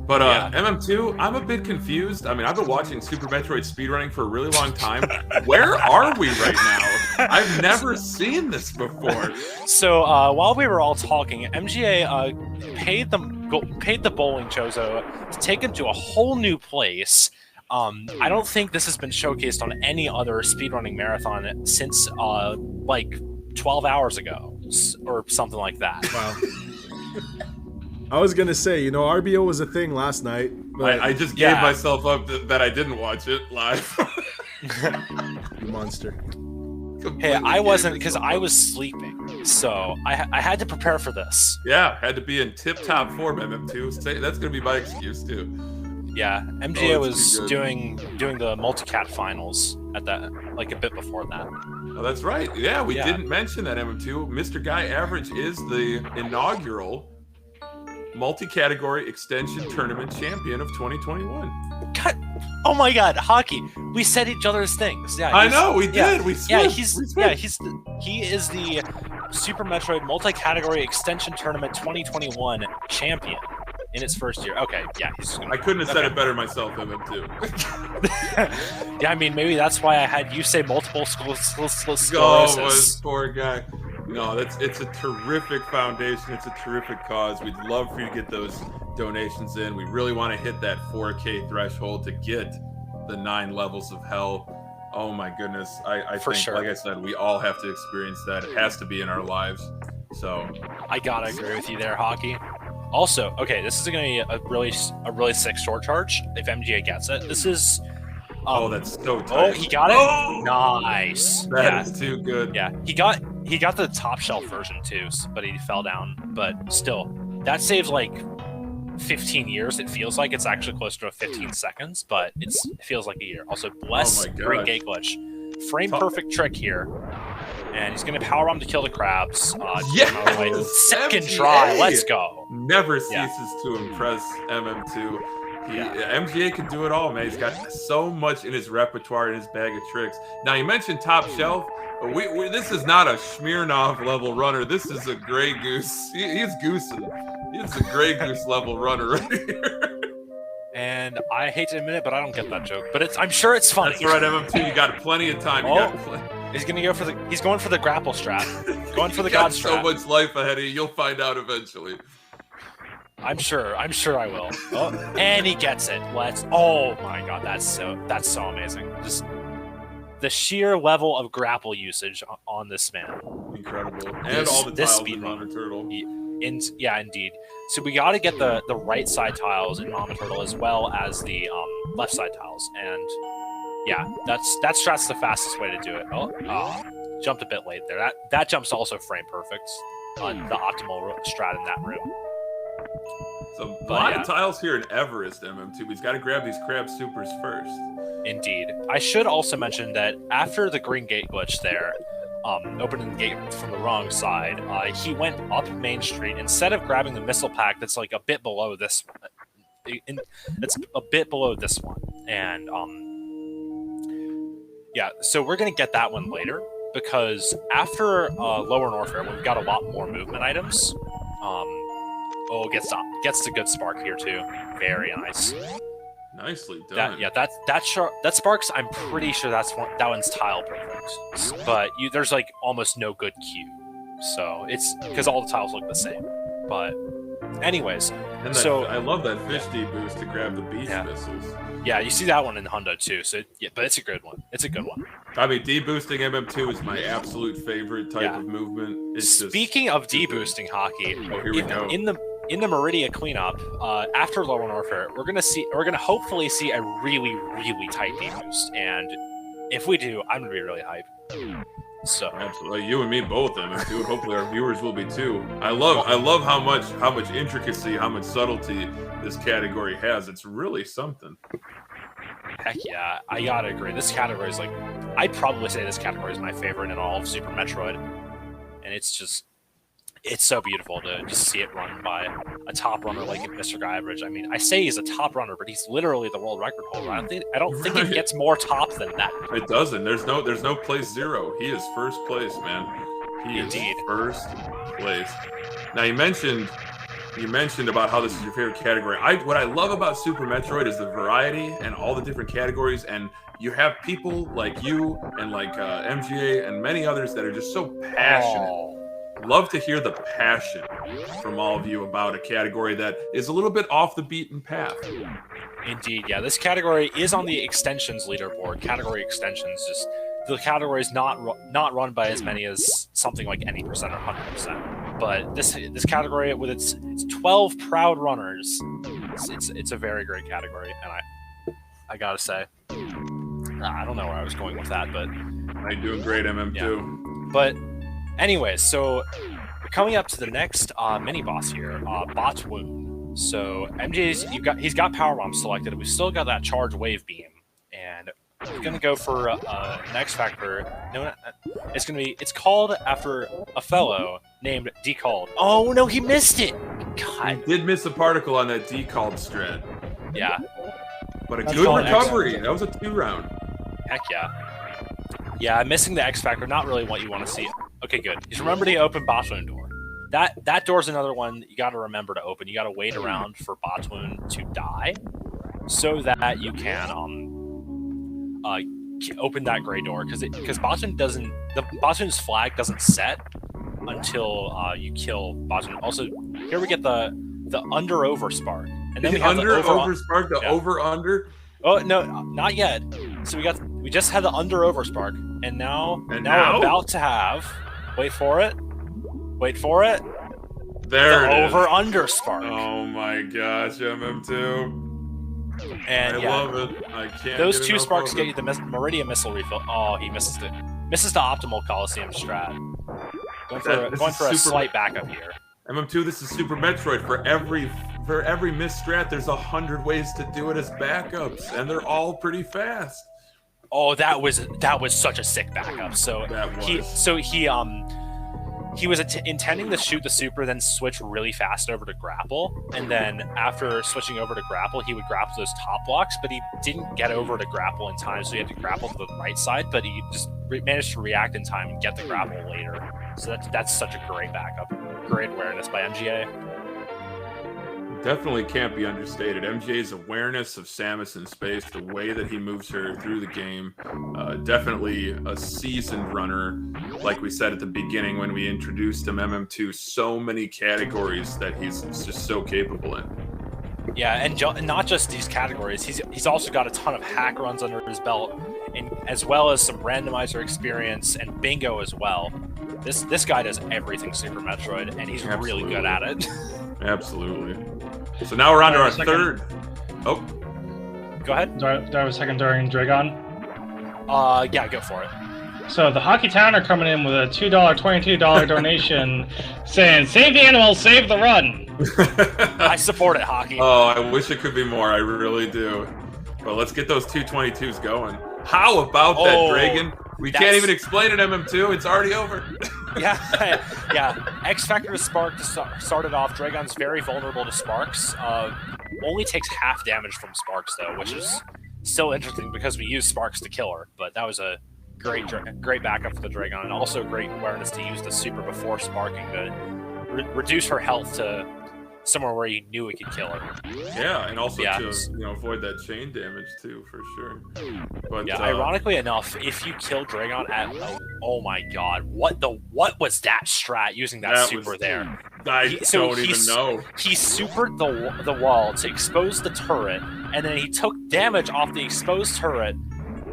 But MM2, I'm a bit confused. I mean, I've been watching Super Metroid speedrunning for a really long time. Where are we right now? I've never seen this before. So while we were all talking, MGA paid the bowling chozo to take him to a whole new place. I don't think this has been showcased on any other speedrunning marathon since like 12 hours ago or something like that. Wow. I was gonna say, you know, RBO was a thing last night. But I just gave myself up that I didn't watch it live. You monster. Hey, I wasn't, because I was sleeping, so I had to prepare for this. Yeah, had to be in tip-top form, MM2. That's gonna be my excuse too. Yeah, MGA was doing the multi-cat finals at that, like a bit before that. Oh, that's right. Yeah, we didn't mention that, MM2. MrGuyAverage is the inaugural multi-category extension tournament champion of 2021. God, oh my God, Hockey! We said each other's things. Yeah, I know we did. We switched. He is the Super Metroid multi-category extension tournament 2021 champion in its first year. Okay, yeah, I couldn't have said it better myself, MM2. Yeah, I mean, maybe that's why I had you say multiple sclerosis. Oh, poor guy. No, it's a terrific foundation. It's a terrific cause. We'd love for you to get those donations in. We really want to hit that 4K threshold to get the 9 levels of hell. Oh my goodness. I think, sure. Like I said, we all have to experience that. It has to be in our lives. So I gotta agree with you there, Hockey. Also, okay, this is gonna be a really sick short charge if MGA gets it. This is oh, that's so tight. Oh, he got it. Oh! Nice. That is too good. Yeah, he got the top shelf version too, but he fell down. But still, that saves like 15 years. It feels like it's actually closer to 15 seconds, but it feels like a year. Also, bless Green Gate Glitch. Frame perfect trick here. And he's going to power bomb to kill the crabs. Yes! Second try. Let's go. Never ceases to impress MM2. MGA can do it all, man. He's got so much in his repertoire, in his bag of tricks. Now, you mentioned top shelf. This is not a Smirnoff level runner. This is a Grey Goose. He's goosing. He's a Grey Goose level runner right here. And I hate to admit it, but I don't get that joke. But I'm sure it's funny. That's right, MM2. You got plenty of time. He's going for the grapple strap. Going for the god strap. So much life ahead of you. You'll find out eventually. I'm sure I will. Oh, and he gets it. Oh my God, that's so amazing. Just the sheer level of grapple usage on this man. Incredible. And all the tiles in Mama Turtle. Yeah, indeed. So we got to get the right side tiles in Mama Turtle as well as the left side tiles. And yeah, that strat's the fastest way to do it. Oh, jumped a bit late there. That jump's also frame perfect on the optimal strat in that room. So a lot of tiles here in Everest, MM2. He's got to grab these crab supers first. Indeed. I should also mention that after the green gate glitch there, opening the gate from the wrong side, he went up Main Street. Instead of grabbing the missile pack that's like a bit below this one, it's a bit below this one. And yeah, so we're going to get that one later, because after Lower Norfair, we've got a lot more movement items. Gets the good spark here too. Very nice. Nicely done. That sparks. I'm pretty sure that one's tile perfect. But there's like almost no good cue, so it's because all the tiles look the same. But anyways, I love that fish deboost to grab the beast missiles. Yeah, you see that one in Hundo too. So yeah, but it's a good one. It's a good one. I mean, deboosting MM2 is my absolute favorite type of movement. Speaking of deboosting, Hockey. Oh, here we go. In the Meridia cleanup, after Lower Norfair, we're gonna hopefully see a really, really tight deboost, and if we do, I'm gonna be really hyped. So absolutely, you and me both, MM2. Hopefully, our viewers will be too. I love how much intricacy, how much subtlety this category has. It's really something. Heck yeah, I gotta agree. This category is I'd probably say this category is my favorite in all of Super Metroid, and it's so beautiful to just see it run by a top runner like MrGuyAverage. I mean, I say he's a top runner, but he's literally the world record holder. I don't think it gets more top than that. It doesn't. There's no place zero. He is first place, man. He is first place. Now, you mentioned you mentioned about how this is your favorite category. What I love about Super Metroid is the variety and all the different categories, and you have people like you and like MGA and many others that are just so passionate. Love to hear the passion from all of you about a category that is a little bit off the beaten path. Indeed, yeah. This category is on the extensions leaderboard. Category extensions, just the category is not run by as many as something like any percent or 100%. But this category with its 12 proud runners, it's a very great category, and I gotta say, I don't know where I was going with that, but I'm doing great, MM2. Yeah. But anyways, so we're coming up to the next mini boss here, Botwoon. So MJ's he's got power bomb selected. We've still got that charge wave beam, and he's gonna go for an X Factor. No, it's called after a fellow named Decalled. Oh no, he missed it. God, he did miss a particle on that Decalled strat. Yeah, but a good recovery. That was a 2-round. Heck yeah. Yeah, missing the X Factor, not really what you want to see. Okay, good. He's remembered to open Botwoon door. That door's another one you got to remember to open. You got to wait around for Botwoon to die, so that you can open that gray door. Because Botwoon's flag doesn't set until you kill Botwoon. Also, here we get the under over spark, and then we have the over spark, the over under. Oh no, not yet. So we just had the under over spark, and now we're about to have. Wait for it. There the it over is. Under spark. Oh my gosh, MM2. And I love it. I can't. Those 2 sparks get you the Meridian missile refill. Oh, he misses it. Misses the optimal Coliseum strat. Going for a slight backup here. MM2, this is Super Metroid. For every missed strat, there's 100 ways to do it as backups, and they're all pretty fast. Oh, that was such a sick backup. So he was intending to shoot the super, then switch really fast over to grapple, and then after switching over to grapple, he would grapple those top blocks, but he didn't get over to grapple in time, so he had to grapple to the right side, but he just managed to react in time and get the grapple later. So that's such a great backup. Great awareness by MGA. Definitely can't be understated. MJ's awareness of Samus in space, the way that he moves her through the game, definitely a seasoned runner. Like we said at the beginning when we introduced him, MM2, so many categories that he's just so capable in. Yeah, and not just these categories. He's also got a ton of hack runs under his belt, and as well as some randomizer experience and bingo as well. This guy does everything Super Metroid, and he's really good at it. Absolutely. So now we're on to our third. Oh, go ahead. Do I have a second during Dragon? Yeah, go for it. So the Hockey Town are coming in with a $22 donation, saying, "Save the animals, save the run." I support it, Hockey. Oh, I wish it could be more. I really do. But let's get those 222s going. How about that, Dragon? We can't even explain it, MM2. It's already over. yeah. X Factor Spark started off. Dragon's very vulnerable to sparks. Only takes half damage from sparks, though, which is still interesting because we use sparks to kill her. But that was a great backup for the Dragon, and also great awareness to use the super before sparking to reduce her health to somewhere where you knew it could kill her. Yeah, and also to avoid that chain damage too, for sure. But yeah, ironically enough, if you kill Dragon at oh my god, what was that strat using that super there? I don't even know. He supered the wall to expose the turret, and then he took damage off the exposed turret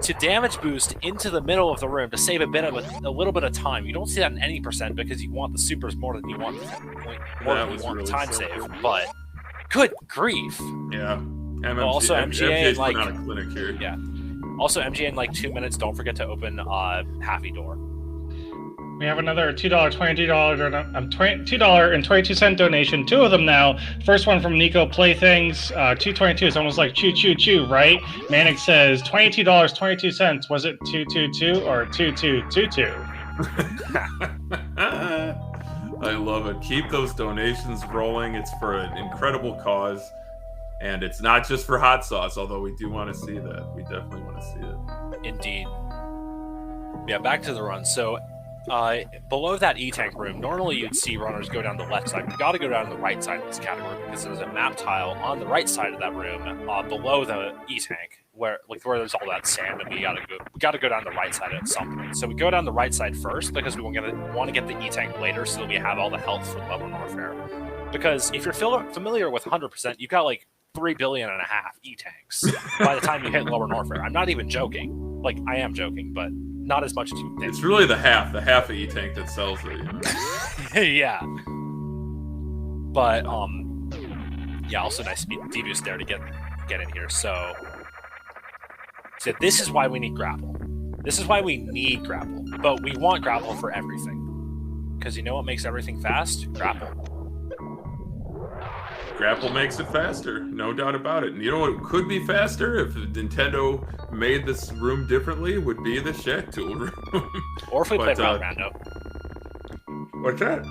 to damage boost into the middle of the room to save a little bit of time. You don't see that in any percent because you want the supers more than you want the time save. But good grief! Yeah. Also MGA in like not a clinic here. Yeah. Also MGA in like 2 minutes. Don't forget to open Happy Door. We have another $2.22 donation. 2 of them now. First one from Nico Playthings. 222 is almost like choo choo choo, right? Manic says $22.22. Was it 222 or 2222? I love it. Keep those donations rolling. It's for an incredible cause. And it's not just for hot sauce, although we do want to see that. We definitely want to see it. Indeed. Yeah, back to the run. So below that E-tank room, normally you'd see runners go down the left side. We got to go down the right side of this category because there's a map tile on the right side of that room, below the E-tank, where there's all that sand, and we gotta go down the right side at some point. So we go down the right side first because we want to get the E-tank later, so that we have all the health for Lower Norfair. Because if you're familiar with 100%, you've got like 3.5 billion E-tanks by the time you hit Lower Norfair. I'm not even joking. Like, I am joking, but not as much as you think. It's really the half of E-tank that sells it. You know? Yeah. But yeah, also nice deboost there to get in here. So this is why we need grapple. This is why we need grapple. But we want grapple for everything. Because you know what makes everything fast? Grapple. Grapple makes it faster, no doubt about it. And you know what could be faster if Nintendo made this room differently? Would be the Shack Tool room. Or if we played Route Rando. What's that?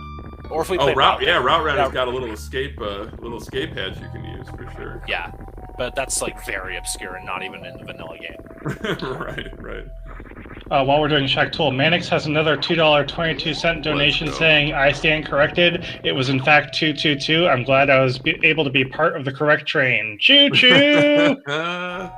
Or if we played Route Rando. Yeah, Route Rando's got a little escape hatch you can use for sure. Yeah, but that's like very obscure and not even in the vanilla game. Right. While we're doing Shack Tool, Mannix has another $2.22 donation saying, I stand corrected. It was in fact 222. I'm glad I was able to be part of the correct train. Choo choo! All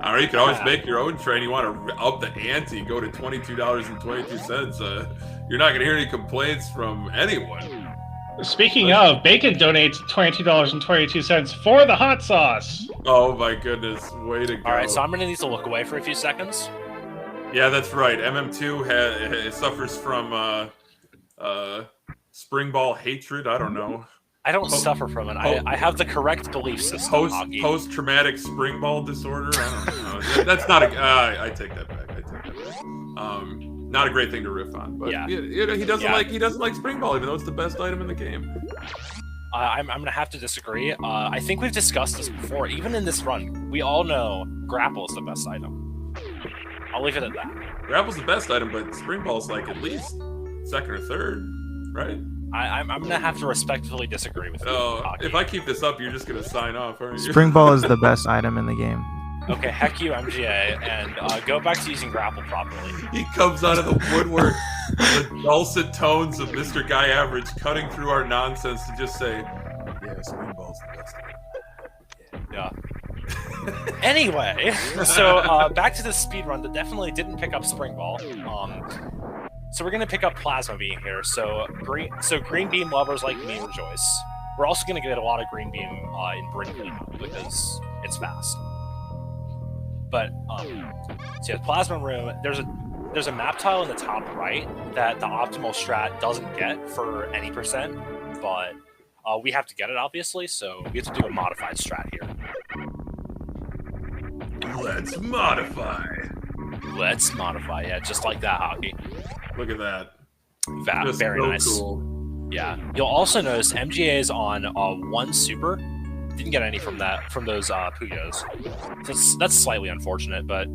right, you can always make your own train. You want to up the ante, go to $22.22. You're not going to hear any complaints from anyone. Speaking of, Bacon donates $22.22 for the hot sauce. Oh my goodness, way to go. All right, so I'm going to need to look away for a few seconds. Yeah, that's right. MM2 suffers from spring ball hatred. I don't know. I don't suffer from it. I have the correct belief system. Post-traumatic spring ball disorder. I don't know. That's not a. I take that back. Not a great thing to riff on, but yeah. He doesn't like spring ball, even though it's the best item in the game. I'm gonna have to disagree. I think we've discussed this before. Even in this run, we all know grapple is the best item. I'll leave it at that. Grapple's the best item, but spring ball's like at least second or third, right? I'm gonna have to respectfully disagree with you. Oh, if I keep this up, you're just gonna sign off, aren't you? Spring ball is the best item in the game. Okay, heck you, MGA, and go back to using grapple properly. He comes out of the woodwork, the dulcet tones of MrGuyAverage cutting through our nonsense to just say, "Yeah, spring ball's the best item." Yeah. Anyway, so back to the speed run that definitely didn't pick up spring ball. So we're gonna pick up plasma beam here. So green beam lovers like me rejoice. We're also gonna get a lot of green beam in Brinkley because it's fast. But so yeah, plasma room. There's a map tile in the top right that the optimal strat doesn't get for any percent, but we have to get it obviously. So we have to do a modified strat here. Let's modify. Yeah, just like that, Hockey. Look at that. Very so nice. Cool. Yeah. You'll also notice MGA is on 1 super. Didn't get any from those Puyos. So that's slightly unfortunate, but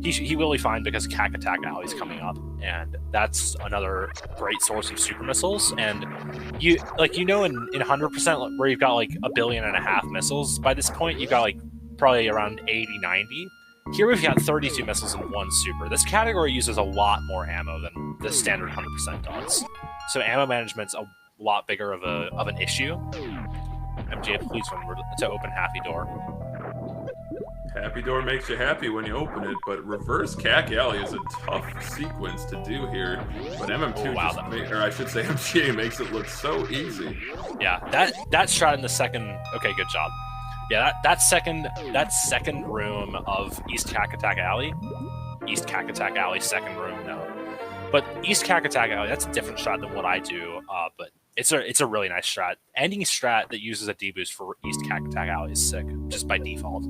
he will be fine because Cack Attack Alley is coming up, and that's another great source of super missiles. And in 100% where you've got like 1.5 billion missiles, by this point you've got like probably around 80, 90. Here we've got 32 missiles in 1 super. This category uses a lot more ammo than the standard 100% does. So ammo management's a lot bigger of an issue. MJ, please remember to open Happy Door. Happy Door makes you happy when you open it, but reverse Cack Alley is a tough sequence to do here. But MM2 MGA makes it look so easy. Yeah, that strat in the second. Okay, good job. Yeah, that second room of East Cack Attack Alley, second room, no. But East Cack Attack Alley, that's a different strat than what I do. But it's a really nice strat. Any strat that uses a deboost for East Cack Attack Alley is sick, just by default.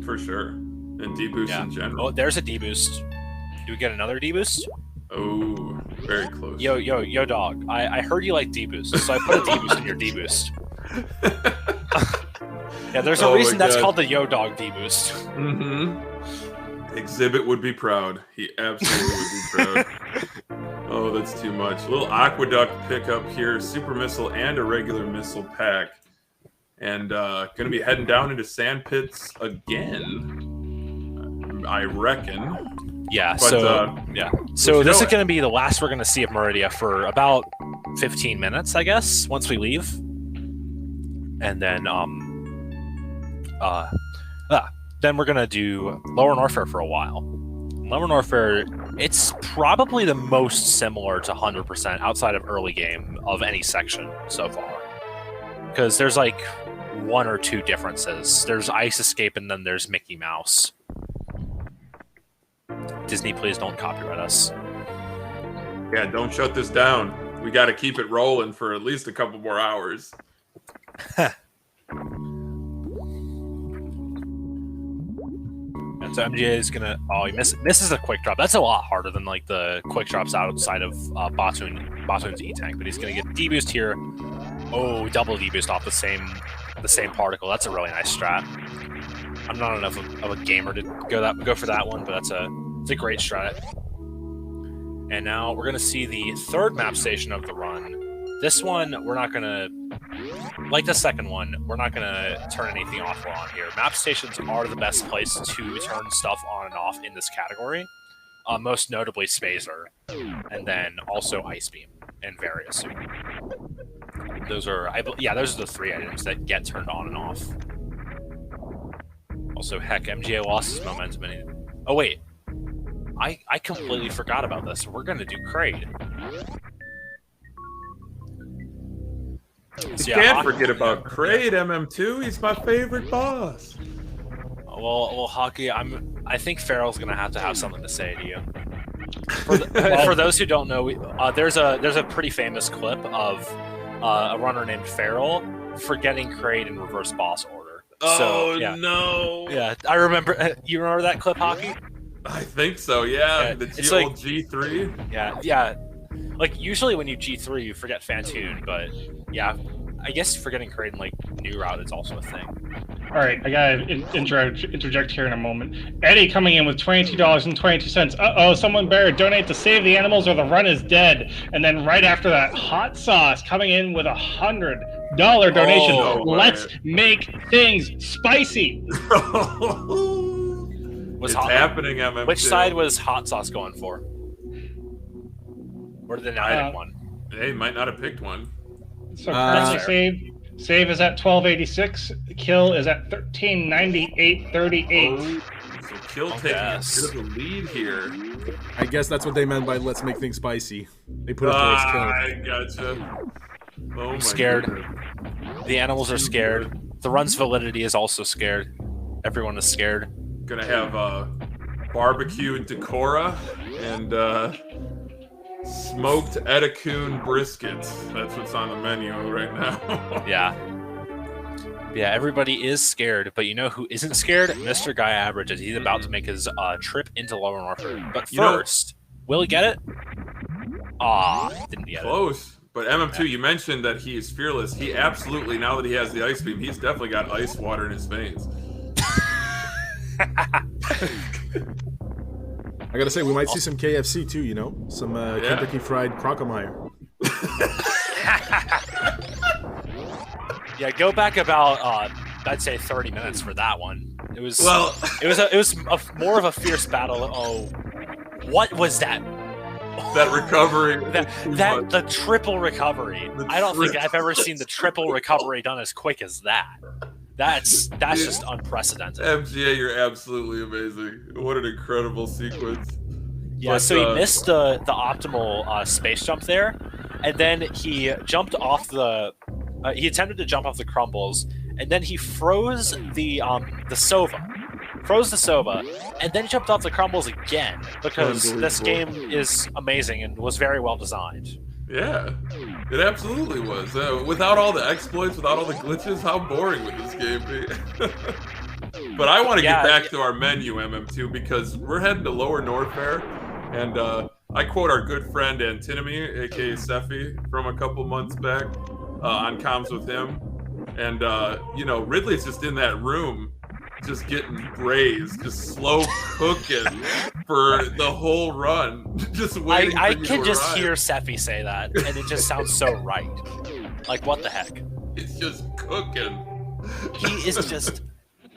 For sure. And deboost in general. Oh, there's a deboost. Do we get another deboost? Oh, very close. Yo, dog. I heard you like deboost, so I put a deboost in your deboost. Yeah, there's a reason that's called the Yo Dog deboost. Mm-hmm. Exhibit would be proud. He absolutely would be proud. Oh, that's too much. A little aqueduct pickup here. Super missile and a regular missile pack. And gonna be heading down into sand pits again, I reckon. Yeah. But, So this is going to be the last we're going to see of Meridia for about 15 minutes, I guess, once we leave, and then then we're going to do Lower Norfair for a while. Lower Norfair, it's probably the most similar to 100% outside of early game of any section so far, because there's like 1 or 2 differences. There's Ice Escape, and then there's Mickey Mouse. Disney, please don't copyright us. Yeah, don't shut this down. We got to keep it rolling for at least a couple more hours. And so MGA is gonna. Oh, he misses a quick drop. That's a lot harder than like the quick drops outside of Batoon's E-Tank. But he's gonna get D-boost here. Oh, double D-boost off the same particle. That's a really nice strat. I'm not enough of a gamer to go for that one, but it's a great strat. And now we're gonna see the third map station of the run. This one we're not gonna, like the second one, we're not gonna turn anything off or on here. Map stations are the best place to turn stuff on and off in this category. Most notably Spazer, and then also Ice Beam and Various. Those are those are the 3 items that get turned on and off. Also, heck, MGA lost his momentum. Oh wait, I completely forgot about this. We're gonna do Kraid. You can't forget about Kraid, MM2. He's my favorite boss. Well, Hockey, I think Farrell's gonna have to have something to say to you. For those who don't know, there's a pretty famous clip of a runner named Farrell forgetting Kraid in reverse boss order. No! Yeah, I remember. You remember that clip, Hockey? I think so. Yeah, the old like, G3. Yeah. Like usually when you G3, you forget Fantoon, but yeah, I guess forgetting Kraid in like New Route is also a thing. All right, I gotta interject here in a moment. Eddie coming in with $22.22. Uh-oh, someone better donate to save the animals or the run is dead. And then right after that, Hot Sauce coming in with $100 donation. Let's make things spicy. It's happening, MM2. Which side was Hot Sauce going for? Or did they not pick one? They might not have picked one. So currently save is at 1286. Kill is at 1398.38. So Kill taking a bit of a lead here. I guess that's what they meant by let's make things spicy. They put it towards Kill. I gotcha. I'm scared. Goodness. The animals are scared. The run's validity is also scared. Everyone is scared. Gonna have barbecue Decora and smoked Eticoon briskets. That's what's on the menu right now. Yeah, everybody is scared, but you know who isn't scared? MrGuyAverage, as he's about to make his trip into Lower Norfair. But first, will he get it? Didn't get it. Close. But MM2, you mentioned that he is fearless. He absolutely, now that he has the Ice Beam, he's definitely got ice water in his veins. I gotta say, we might see some KFC too, you know? Some Kentucky Fried Crocomire. Yeah, go back about, I'd say 30 minutes for that one. It was more of a fierce battle. Oh, what was that? That recovery. The triple recovery. I don't think I've ever seen the triple recovery done as quick as that. That's just unprecedented. MGA, you're absolutely amazing. What an incredible sequence. Yeah, but, so he missed the optimal space jump there, and then he jumped off the. He attempted to jump off the crumbles, and then he froze the Sova. Froze the Sova, and then jumped off the crumbles again, because this game is amazing and was very well designed. Yeah, it absolutely was. Without all the exploits, without all the glitches, how boring would this game be? But I want to get back to our menu, MM2, because we're heading to Lower Norfair, and I quote our good friend Antinomy, aka Sephi, from a couple months back on comms with him, and you know, Ridley's just in that room, just getting braised, just slow cooking for the whole run, just waiting. I can just hear Sephi say that, and it just sounds so right. Like, what the heck? It's just cooking. He is just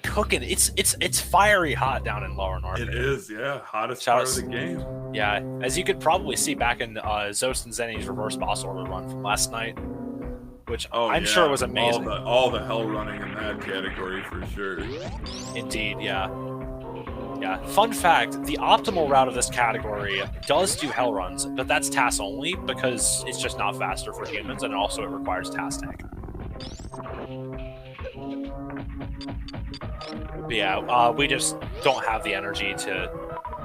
cooking. It's fiery hot down in Lower North. It is, yeah, hottest part of the game. Yeah, as you could probably see back in Zost and Zenny's reverse boss order run from last night, which I'm sure was amazing. All the hell running in that category for sure. Indeed, yeah. Yeah. Fun fact: the optimal route of this category does do hell runs, but that's TAS only because it's just not faster for humans, and also it requires TAS tech. But yeah, we just don't have the energy to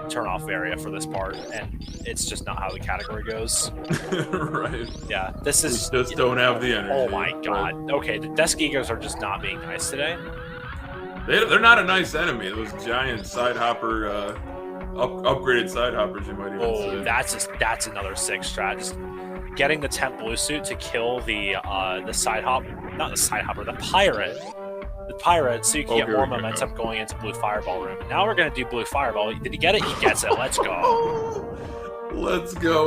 turn off Varia for this part, and it's just not how the category goes. Right. Yeah, this is... We just don't have the energy. Oh my god. Right. Okay, the Desk Egos are just not being nice today. They're not a nice enemy. Those giant side hopper, upgraded side hoppers, you might even say. That's another sick strat. Just getting the temp blue suit to kill the side hop... Not the side hopper, the pirate. The pirate, so you can get more momentum going into blue fireball room. Now we're gonna do blue fireball. Did he get it? He gets it. Let's go. Let's go,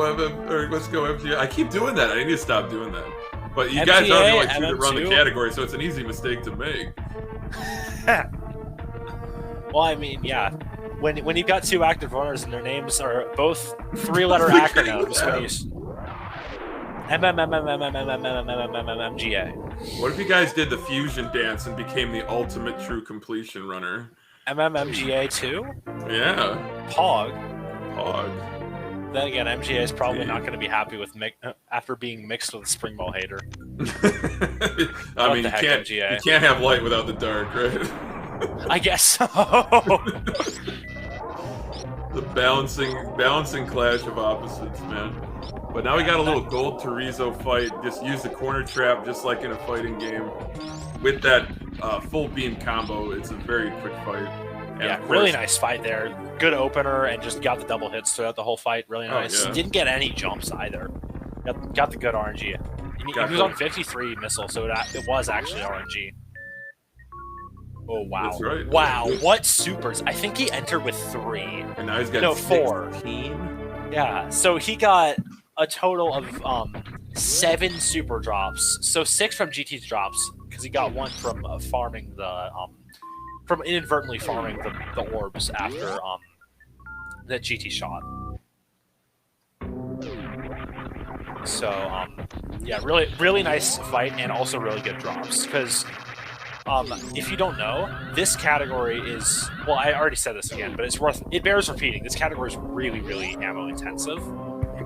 let's go MGA. I keep doing that. I need to stop doing that. But you guys already like to run the category, so it's an easy mistake to make. Well, I mean, yeah. When you've got two active runners and their names are both three-letter acronyms, when you MGA. What if you guys did the fusion dance and became the ultimate true completion runner? MGA 2? Yeah. Pog. Then again, MGA is probably not going to be happy with after being mixed with a Spring Ball hater. I mean, you can't have light without the dark, right? I guess so. The balancing clash of opposites, man. But now we got a little gold Torizo fight. Just use the corner trap just like in a fighting game. With that full beam combo, it's a very quick fight. And yeah, really nice fight there. Good opener and just got the double hits throughout the whole fight. Really nice. Yeah. Didn't get any jumps either. Got the good RNG. He was on 53 missile, so it was actually RNG. Oh, wow. That's right. Wow, what supers. I think he entered with 3. And now he's got 4. Yeah, so he got a total of 7 super drops. So 6 from GT's drops, because he got 1 from farming from inadvertently farming the orbs after that GT shot. So yeah, really nice fight and also really good drops. Because if you don't know, this category is, well, I already said this again, but it bears repeating. This category is really ammo intensive.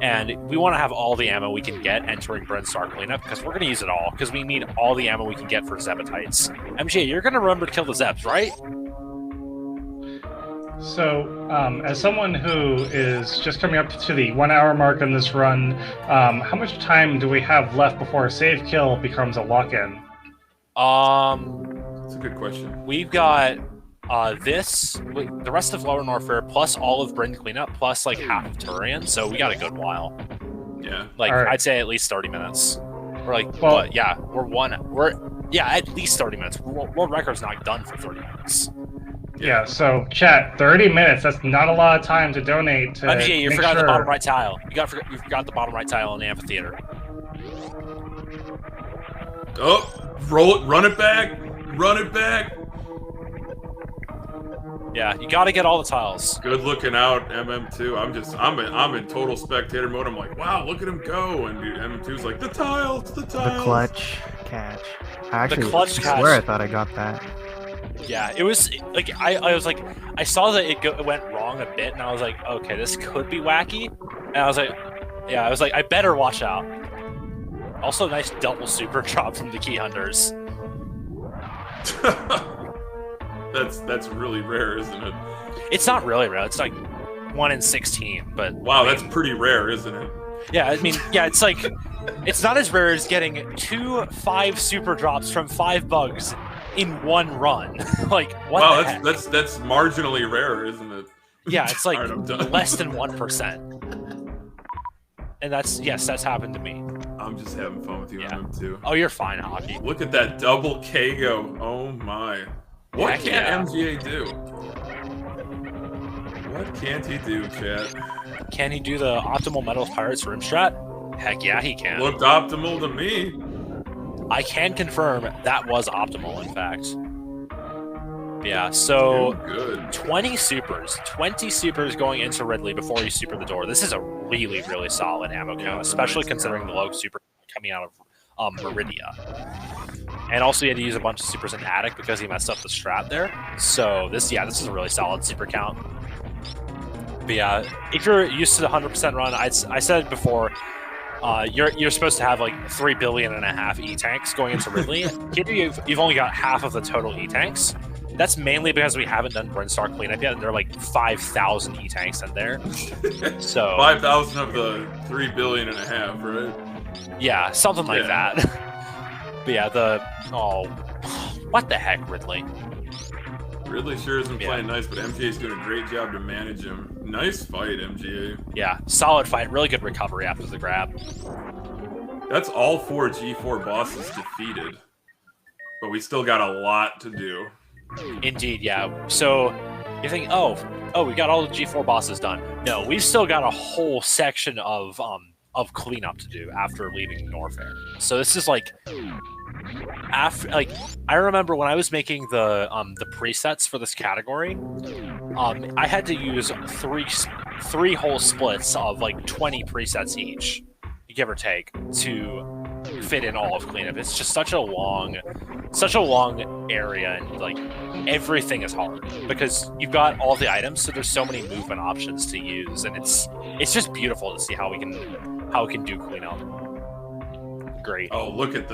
And we want to have all the ammo we can get entering Brinstar cleanup, because we're going to use it all, because we need all the ammo we can get for Zebatites. MJ, you're going to remember to kill the Zebs, right? So, as someone who is just coming up to the 1 hour mark on this run, how much time do we have left before a save kill becomes a lock-in? That's a good question. We've got the rest of Lower Norfair plus all of Bryn cleanup plus like half of Turian, so we got a good while. Yeah. Like I'd say at least 30 minutes. We're like, what? Yeah, at least 30 minutes. World record's not done for 30 minutes. Yeah, so chat, 30 minutes, that's not a lot of time to donate to MGA, you forgot the bottom right tile. You forgot the bottom right tile in the amphitheater. Oh, run it back. Yeah, you got to get all the tiles. Good looking out, MM2. I'm in total spectator mode. I'm like, wow, look at him go. And MM2's like, the tiles. The clutch catch. Actually, the clutch catch. I swear I thought I got that. Yeah, it was like I was like, I saw that it went wrong a bit, and I was like, okay, this could be wacky. And I was like, I better watch out. Also, nice double super drop from the Key Hunters. That's really rare, isn't it? It's not really rare. It's like 1 in 16, but wow, that's pretty rare, isn't it? Yeah, I mean, yeah, it's like it's not as rare as getting 2 5 super drops from 5 bugs in 1 run. Like, what? Wow, the heck? that's marginally rare, isn't it? Yeah, it's like right, less than 1%. And that's happened to me. I'm just having fun with you, MM2. Oh, you're fine, Hockey. Look at that double KO. Oh my. What can't MGA do? What can't he do, chat? Can he do the optimal Metal Pirates room strat? Heck yeah, he can. Looked optimal to me. I can confirm that was optimal, in fact. Yeah, so good. 20 supers going into Ridley before you super the door. This is a really, really solid ammo count, especially considering the low super coming out of Meridia. And also he had to use a bunch of supers in Attic because he messed up the strat there. So this is a really solid super count. But yeah, if you're used to the 100% run, I said it before, you're supposed to have like 3.5 billion E-tanks going into Ridley. Here you've only got half of the total E-tanks. That's mainly because we haven't done Brinstar cleanup yet, and there are like 5,000 E-tanks in there. So 5,000 of the 3.5 billion, right? Yeah, something like that. But yeah, what the heck, Ridley? Ridley sure isn't playing nice, but MGA's doing a great job to manage him. Nice fight, MGA. Yeah, solid fight. Really good recovery after the grab. That's all 4 G4 bosses defeated. But we still got a lot to do. Indeed, yeah. So you think, oh, we got all the G4 bosses done. No, we've still got a whole section of cleanup to do after leaving Norfair. So this is like I remember when I was making the presets for this category, I had to use three whole splits of like 20 presets each, give or take, to fit in all of cleanup. It's just such a long area, and like everything is hard because you've got all the items, so there's so many movement options to use, and it's just beautiful to see how we can do cleanup. Great. Oh, look at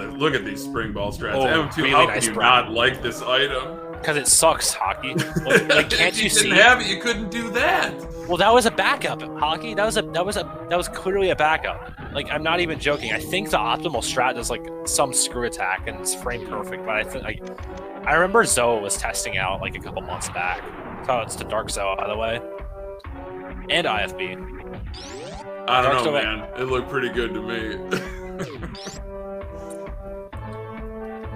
these spring ball strats. Oh, M2, really how nice can you spread. not like this item? Because it sucks, Hockey. Like, can't you see? If you didn't have it, you couldn't do that. Well, that was a backup, Hockey. That was clearly a backup. Like, I'm not even joking. I think the optimal strat does like some screw attack and it's frame perfect. But I remember Zoa was testing out like a couple months back. So it's to Dark Zoa, by the way, and IFB. I don't know, man. It looked pretty good to me.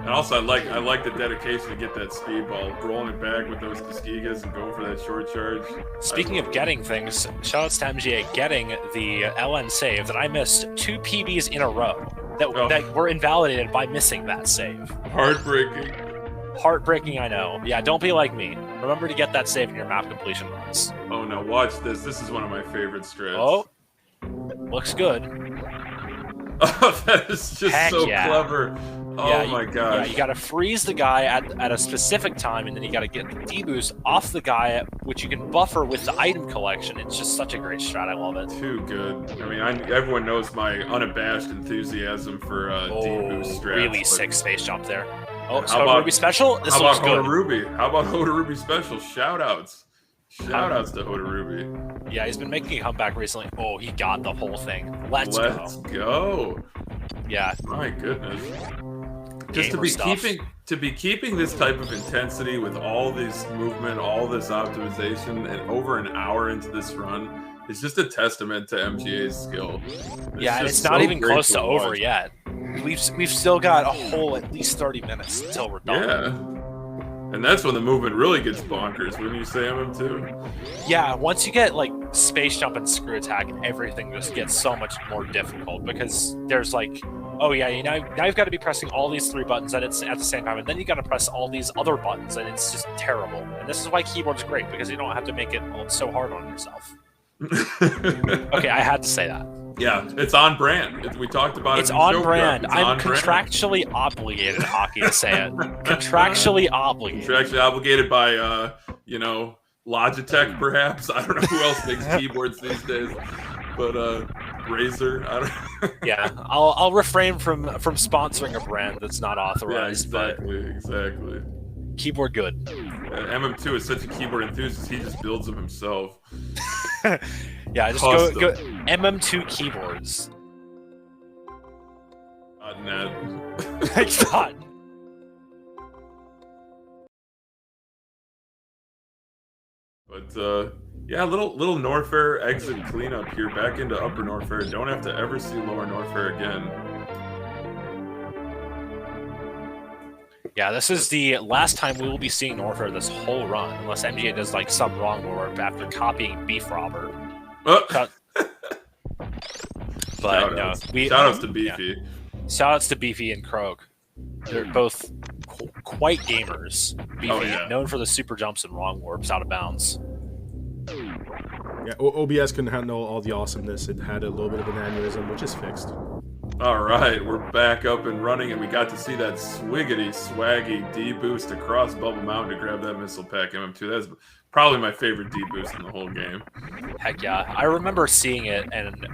And also, I like the dedication to get that speedball, rolling it back with those Tuskegis and going for that short charge. Speaking of getting things, shoutouts to MGA getting the LN save that I missed 2 PBs in a row that were invalidated by missing that save. Heartbreaking. Heartbreaking, I know. Yeah, don't be like me. Remember to get that save in your map completion runs. Oh no, watch this. This is one of my favorite strats. Oh, looks good. Oh, that is just clever. Oh my gosh. Yeah, you gotta freeze the guy at a specific time, and then you gotta get the D-boost off the guy, which you can buffer with the item collection. It's just such a great strat. I love it. Too good. I mean, everyone knows my unabashed enthusiasm for D-boost strats. Really sick space jump there. Oh, so Ruby special? This looks good. How about Hoda Ruby special? Shoutouts. Shoutouts to Hoda Ruby. Yeah, he's been making a comeback recently. Oh, he got the whole thing. Let's go. Yeah. My goodness. Just to be keeping this type of intensity with all this movement, all this optimization, and over an hour into this run is just a testament to MGA's skill. And it's not even close to over yet. We've still got a whole at least 30 minutes until we're done. Yeah. And that's when the movement really gets bonkers, wouldn't you say, MM2? Yeah, once you get like space jump and screw attack, everything just gets so much more difficult because there's like, oh yeah, now you've got to be pressing all these 3 buttons at the same time, and then you got to press all these other buttons, and it's just terrible. And this is why keyboard's great, because you don't have to make it so hard on yourself. Okay, I had to say that. Yeah, it's on brand. We talked about it. It's on brand. I'm contractually obligated, Hockey, to say it. Contractually obligated. Contractually obligated by, Logitech, perhaps. I don't know who else makes keyboards these days, but Razer. I don't. Yeah, I'll refrain from sponsoring a brand that's not authorized. Yeah, exactly. Keyboard good. MM2 is such a keyboard enthusiast. He just builds them himself. Yeah, just go MM2 keyboards. Ned. It's not. But yeah, little Norfair exit cleanup here, back into Upper Norfair. Don't have to ever see Lower Norfair again. Yeah, this is the last time we will be seeing Norfair this whole run, unless MGA does like some wrong warp after copying Beef Robber. But no, shoutouts to Beefy. Yeah. Shoutouts to Beefy and Croak. They're both quite gamers. Beefy, Oh, yeah. known for the super jumps and wrong warps out of bounds. Yeah, OBS couldn't handle all the awesomeness. It had a little bit of an aneurysm, which is fixed. All right, we're back up and running, and we got to see that swiggity swaggy D-boost across Bubble Mountain to grab that missile pack MM2. That's probably my favorite D-boost in the whole game. Heck yeah. I remember seeing it, and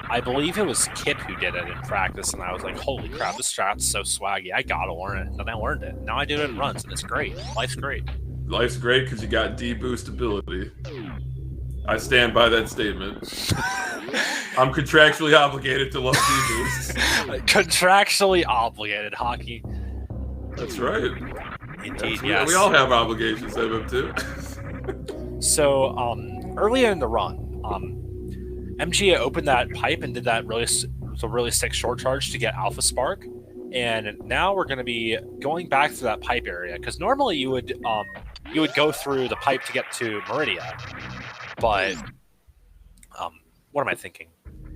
I believe it was Kip who did it in practice, and I was like, holy crap, this strat's so swaggy. I gotta learn it. And then I learned it. Now I do it in runs, and it's great. Life's great. Life's great because you got D-boost ability. I stand by that statement. I'm contractually obligated to love D-boosts. Contractually obligated, Hockey. That's right. Indeed, yes. We all have obligations, MM2. So, earlier in the run, MGA opened that pipe and did that really sick short charge to get Alpha Spark. And now we're going to be going back to that pipe area, because normally you would go through the pipe to get to Meridia. But, what am I thinking?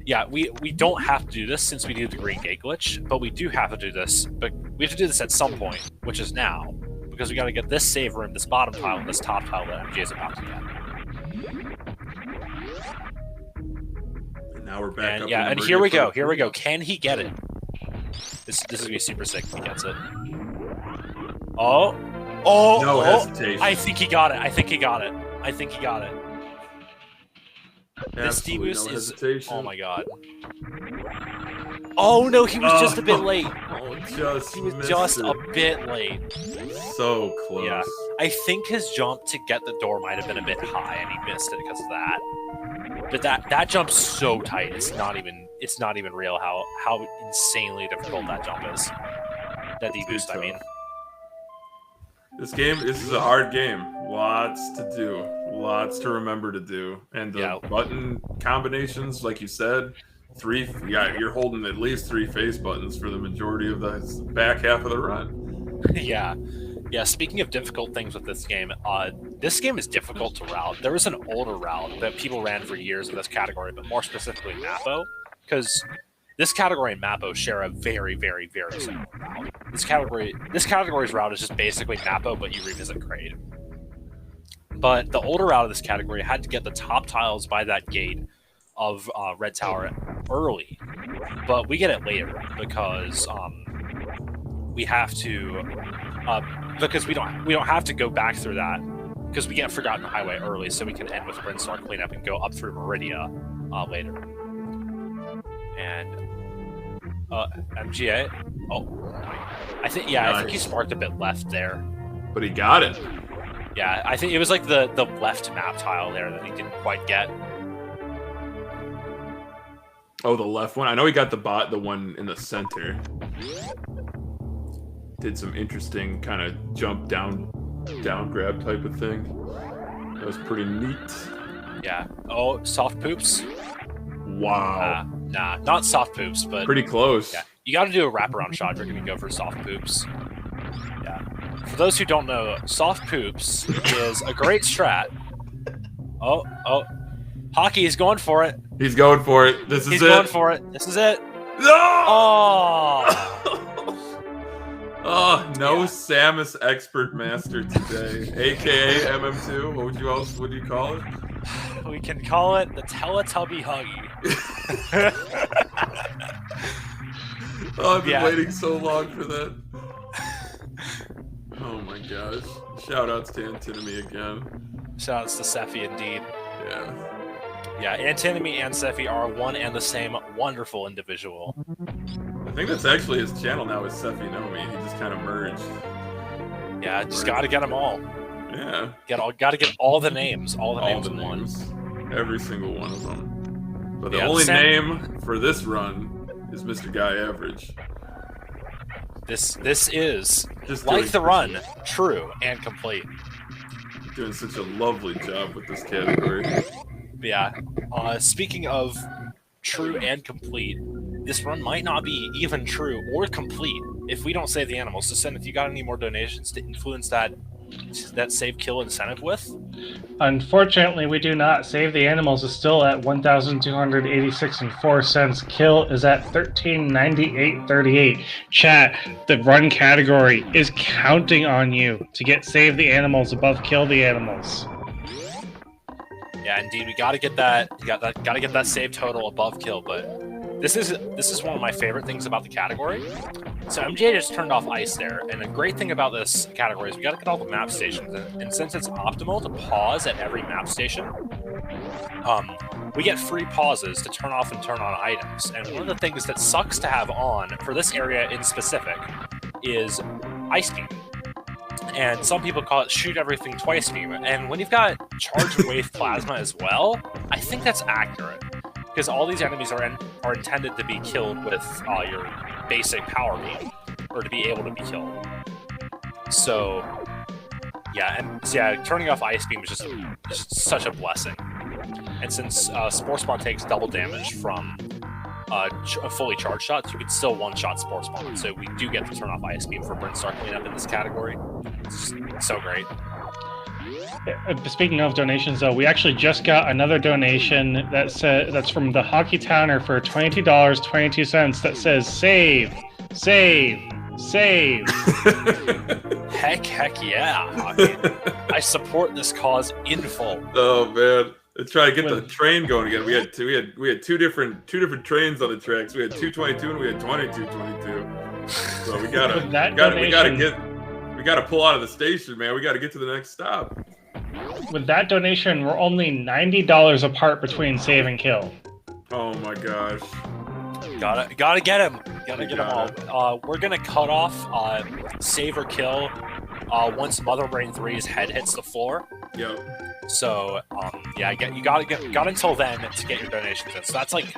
Yeah, we don't have to do this since we do the green gate glitch, but we do have to do this. But we have to do this at some point, which is now, because we got to get this save room, this bottom tile, and this top tile that MJ is about to get. And now we're back. And, and here we go. Here we go. Can he get it? This is gonna be super sick if he gets it. Oh, no hesitation. I think he got it. I think he got it. This D-boost is... Oh my god. Oh no, he was just a bit late. He was just a bit late. So close. Yeah, I think his jump to get the door might have been a bit high, and he missed it because of that. But that jump's so tight. It's not even real how insanely difficult that jump is. That D-boost, I mean. This is a hard game. Lots to do. Lots to remember to do. And the button combinations, like you said, you're holding at least 3 face buttons for the majority of the back half of the run. Yeah. Speaking of difficult things with this game is difficult to route. There was an older route that people ran for years in this category, but more specifically Mappo, because this category and Mappo share a very, very, very similar route. This category's route is just basically Mappo, but you revisit Kraid. But the older route of this category had to get the top tiles by that gate of Red Tower early, but we get it later because we have to because we don't have to go back through that because we get Forgotten Highway early, so we can end with Brinstorm cleanup and go up through Meridia later. And MGA, I think he sparked a bit left there, but he got it. Yeah, I think it was like the left map tile there that he didn't quite get. Oh, the left one. I know he got the one in the center. Did some interesting kind of jump down grab type of thing. That was pretty neat. Yeah. Oh, soft poops. Wow. Nah, not soft poops, but pretty close. Yeah, you got to do a wraparound shot if you're gonna go for soft poops. Yeah. For those who don't know, soft poops is a great strat. Oh, Hockey is going for it. He's going for it. This is it. He's going for it. This is it. No! Oh! No Samus expert master today, aka MM2. What would you call it? We can call it the Teletubby Huggy. I've been waiting so long for that. Oh my gosh. Shoutouts to Antinomy again. Shoutouts to Sephi indeed. Yeah. Yeah, Antinomy and Sephi are one and the same wonderful individual. I think that's actually his channel now is Sephi Nomi. He just kind of merged. Yeah, just gotta get them all. Yeah. Gotta get all the names. All the names in one. Every single one of them. But the only name for this run is MrGuyAverage. This is just like the run, true and complete. Doing such a lovely job with this category. Yeah. Speaking of true and complete, this run might not be even true or complete if we don't save the animals. So, Sen, if you got any more donations to influence that that save kill incentive with? Unfortunately, we do not. Save the Animals is still at 1,286.04 cents. Kill is at 1398.38. Chat, the run category is counting on you to get Save the Animals above Kill the Animals. Yeah, indeed, we gotta get that. Gotta get that save total above kill. But this is one of my favorite things about the category. So MGA just turned off ice there, and the great thing about this category is we gotta get all the map stations. And since it's optimal to pause at every map station, we get free pauses to turn off and turn on items. And one of the things that sucks to have on for this area in specific is ice beam. And some people call it shoot everything twice beam. And when you've got charged wave plasma as well, I think that's accurate. Because all these enemies are intended to be killed with your basic power beam, or to be able to be killed. So, turning off ice beam is just such a blessing. And since Spore Spawn takes double damage from fully charged shots, you can still one-shot Spore Spawn. So we do get to turn off ice beam for Brindstar cleanup in this category. It's so great. Speaking of donations, though, we actually just got another donation that's from the Hockey Towner for $20.22 that says save. Heck yeah, Hockey. I support this cause in full. Oh man. Let's try to get the train going again. We had two different trains on the tracks. We had 222 and we had 2222. So we gotta pull out of the station, man. We gotta get to the next stop. With that donation, we're only $90 apart between save and kill. Oh my gosh. Gotta get him. Gotta get them all. We're gonna cut off save or kill once Mother Brain 3's head hits the floor. Yep. So you got until then to get your donations in. So that's like,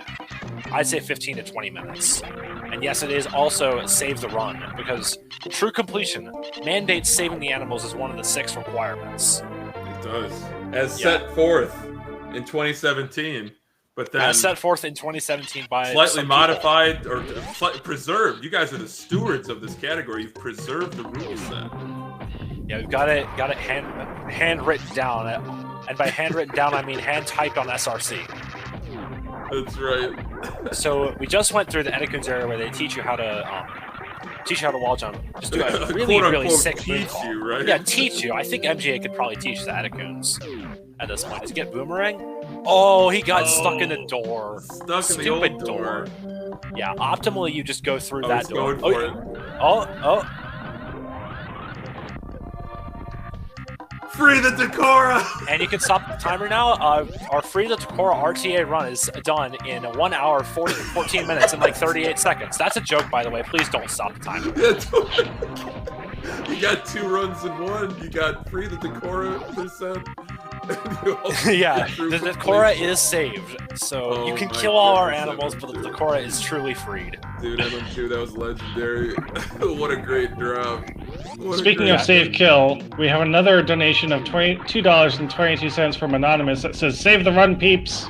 I'd say 15 to 20 minutes. And yes, it is also save the run, because true completion mandates saving the animals as one of the 6 requirements. It does, as set forth in 2017. But then as set forth in 2017 by slightly modified or preserved. You guys are the stewards of this category. You've preserved the rule set. Yeah, we've got it handwritten down, and by handwritten down I mean hand typed on SRC. That's right. So we just went through the Edekun's area where they teach you how to wall jump. Just do a really sick move call. You, right? Yeah, teach you. I think MGA could probably teach the Edekuns at this point. Does he get boomerang? Oh, he got stuck in the door. Stuck in the old door. Yeah, optimally you just go through that door. Oh. Free the Decora! And you can stop the timer now. Our Free the Decora RTA run is done in 1 hour, 14 minutes, and like 38 seconds. That's a joke, by the way. Please don't stop the timer. You got 2 runs in 1. You got Free the Decora %. Yeah, the Decora is saved. So you can kill all our animals, but the Decora is truly freed. Dude, MM2, that was legendary. What a great drop. Speaking of save kill, we have another donation of $22.22 from Anonymous that says save the run, peeps.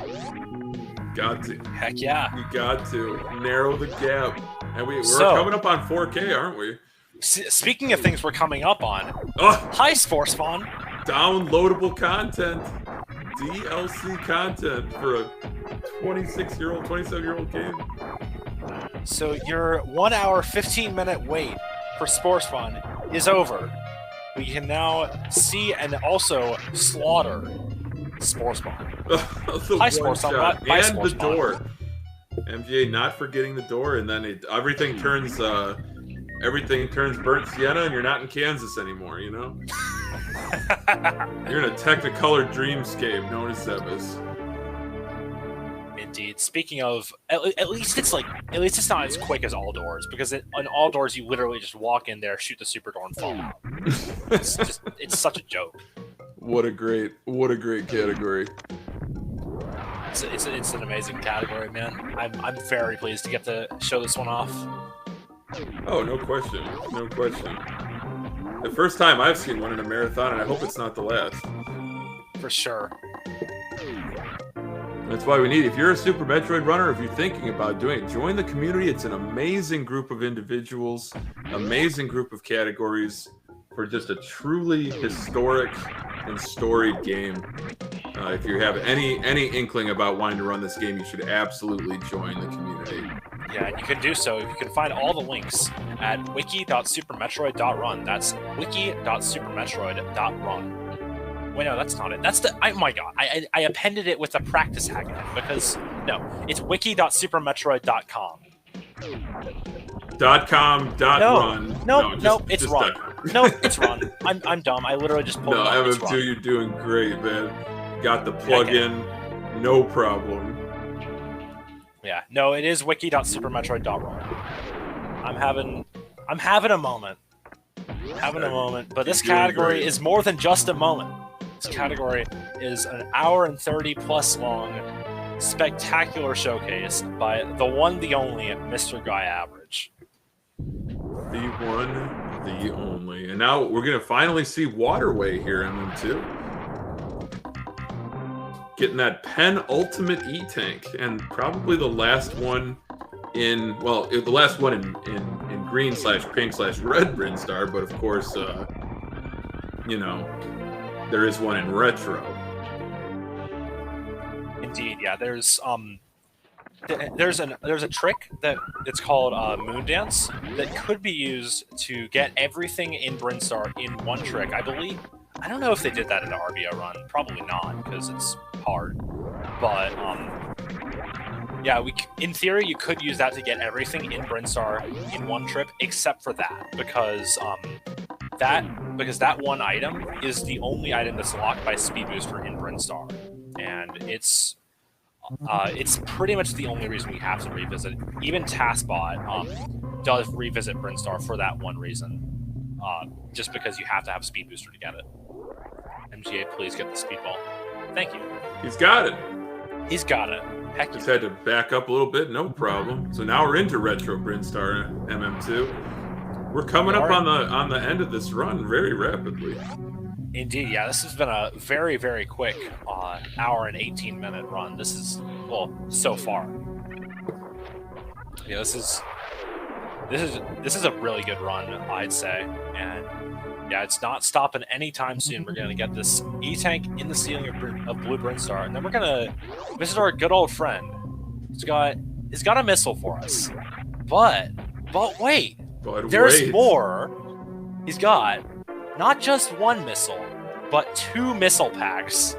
Got to. Heck yeah. We got to narrow the gap. And we're coming up on 4K, aren't we? Speaking of things we're coming up on, hi Spore Spawn. Downloadable content, DLC content for a 26-year-old, 27-year-old game. So your 1 hour, 15-minute wait for Spore Spawn is over. We can now see and also slaughter Spore Spawn. Hi Spore Spawn. And the door. MGA not forgetting the door, and then everything turns burnt sienna, and you're not in Kansas anymore, you know? You're in a Technicolor dreamscape known as Zebus. Indeed. Speaking of, at least it's not as quick as All Doors, because in All Doors you literally just walk in there, shoot the super door, and fall out. It's such a joke. What a great category. It's an amazing category, man. I'm very pleased to get to show this one off. Oh, no question. No question. The first time I've seen one in a marathon, and I hope it's not the last. For sure. That's why we need, if you're a Super Metroid runner, if you're thinking about doing it, join the community. It's an amazing group of individuals, amazing group of categories. for just a truly historic and storied game. If you have any inkling about wanting to run this game, you should absolutely join the community. Yeah, and you can do so. You can find all the links at wiki.supermetroid.run. That's wiki.supermetroid.run. Wait, no, that's not it. That's the... Oh my god. I appended it with a practice hack in it because... No, it's wiki.supermetroid.com. .com.run. No, it's run. No, it's run. I'm dumb. I literally just pulled it up. No, MM2, you're doing great, man. Got the plug-in. No problem. Yeah, no, it is wiki.supermetroid.run. I'm having a moment. But this category is more than just a moment. This category is an hour and 30 plus long spectacular showcase by the one, the only MrGuyAverage. The one, the only. And now we're going to finally see Waterway here, MM2. Getting that penultimate E-Tank, and probably the last one in, well, the last one in green/pink/red Brinstar, but of course, you know, there is one in retro. Indeed, yeah. There's a trick that it's called Moon Dance that could be used to get everything in Brinstar in one trick, I believe. I don't know if they did that in the RBO run. Probably not, because it's hard. But yeah, in theory you could use that to get everything in Brinstar in one trip, except for that, because that one item is the only item that's locked by Speed Booster in Brinstar, and it's pretty much the only reason we have to revisit. Even TaskBot does revisit Brinstar for that one reason, just because you have to have Speed Booster to get it. MGA, please get the Speedball. Thank you. He's got it. He's got it. Heck, just had to back up a little bit, no problem. So now we're into retro Brinstar MM2. We're coming up on the end of this run very rapidly. Indeed, yeah. This has been a very, very quick hour and 18-minute run. This is, well, so far. Yeah, this is a really good run, I'd say, and yeah, it's not stopping anytime soon. We're gonna get this E-Tank in the ceiling of Blue Brinstar, and then we're gonna visit our good old friend. He's got a missile for us, but wait, there's more. He's got not just one missile, but 2 missile packs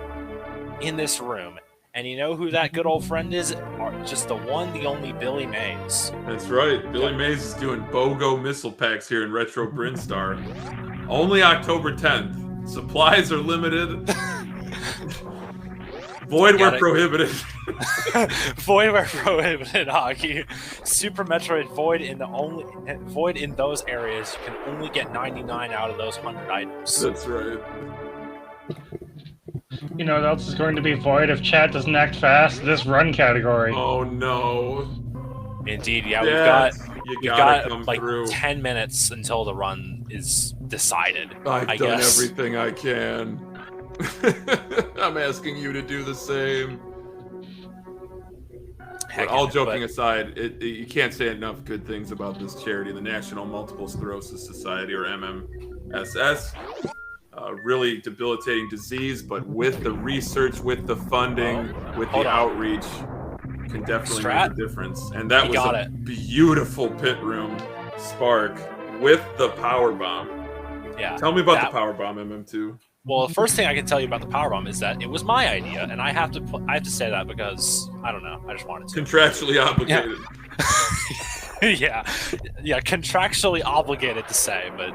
in this room. And you know who that good old friend is? Just the one, the only Billy Mays. That's right. Billy Mays is doing BOGO missile packs here in Retro Brinstar. Only October 10th. Supplies are limited. Void where prohibited. Void where prohibited hockey. Super Metroid Void in those areas. You can only get 99 out of those 100 items. That's right. You know what else is going to be void if chat doesn't act fast? This run category. Oh no. Indeed, yeah, we've got like 10 minutes until the run is decided. I've done everything I can. I'm asking you to do the same. But all joking aside, you can't say enough good things about this charity, the National Multiple Sclerosis Society, or MMSS. Really debilitating disease, but with the research, with the funding, with the outreach, can definitely make a difference. And that was a beautiful pit room spark with the power bomb. Yeah. Tell me about the power bomb, MM2. Well, the first thing I can tell you about the power bomb is that it was my idea, and I have to say that because I don't know, I just wanted to. Contractually obligated. Yeah, contractually obligated to say, but.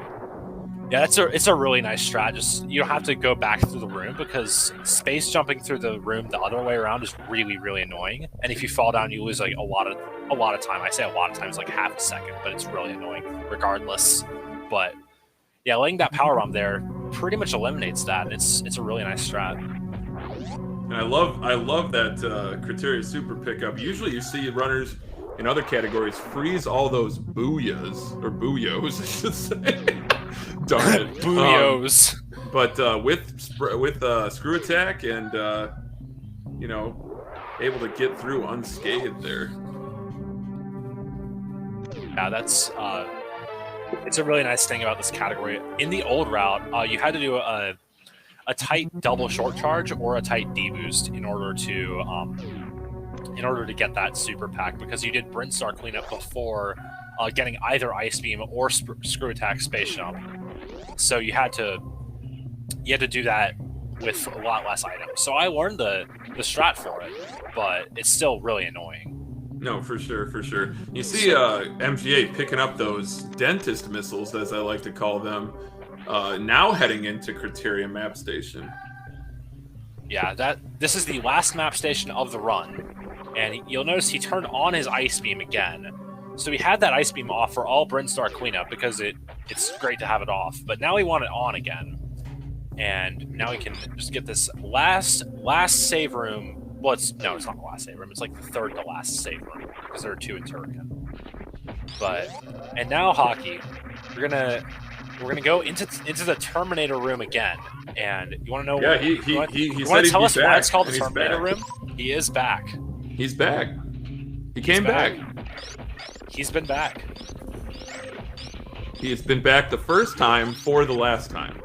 Yeah, it's a really nice strat. Just you don't have to go back through the room because space jumping through the room the other way around is really, really annoying. And if you fall down, you lose like a lot of time. I say a lot of times, like half a second, but it's really annoying regardless. But yeah, laying that power bomb there pretty much eliminates that, and it's a really nice strat. And I love that Criteria Super pickup. Usually you see runners in other categories freeze all those booyahs, or booyos, I should say. Darn it. Booyos. But with screw attack and you know, able to get through unscathed there. Yeah, that's It's a really nice thing about this category. In the old route, you had to do a tight double short charge or a tight D boost in order to get that super pack, because you did Brinstar cleanup before getting either Ice Beam or Screw Attack Space Jump. So you had to do that with a lot less items. So I learned the strat for it, but it's still really annoying. No, for sure, for sure. You see MGA picking up those dentist missiles, as I like to call them, now heading into Criteria Map Station. Yeah, this is the last map station of the run. And you'll notice he turned on his Ice Beam again. So he had that Ice Beam off for all Brinstar cleanup because it's great to have it off. But now we want it on again. And now we can just get this last save room. Well, it's not the last save room. It's like the third to last save room because there are 2 in Turrican. And now Hockey, we're gonna go into the Terminator room again. And you want to know? Yeah, he said tell us back, why it's called the Terminator room? He is back. He's back. He came back. He's been back. He's been back the first time for the last time.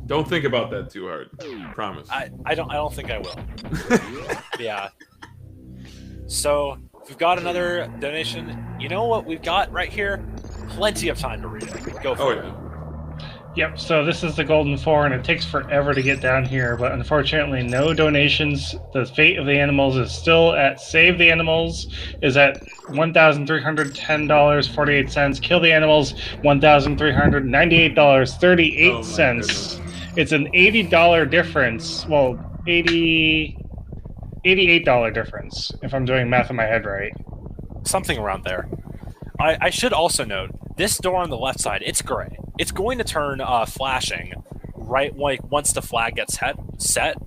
Don't think about that too hard. Promise. I don't think I will. Yeah. So we've got another donation. You know what we've got right here? Plenty of time to read it. Go for it. Yeah. Yep, so this is the Golden 4, and it takes forever to get down here, but unfortunately no donations. The fate of the animals is still at Save the Animals is at $1,310.48. Kill the Animals, $1,398.38. It's an $80 difference. Well, $88 difference, if I'm doing math in my head right. Something around there. I should also note, this door on the left side, it's gray. It's going to turn flashing right once the flag gets set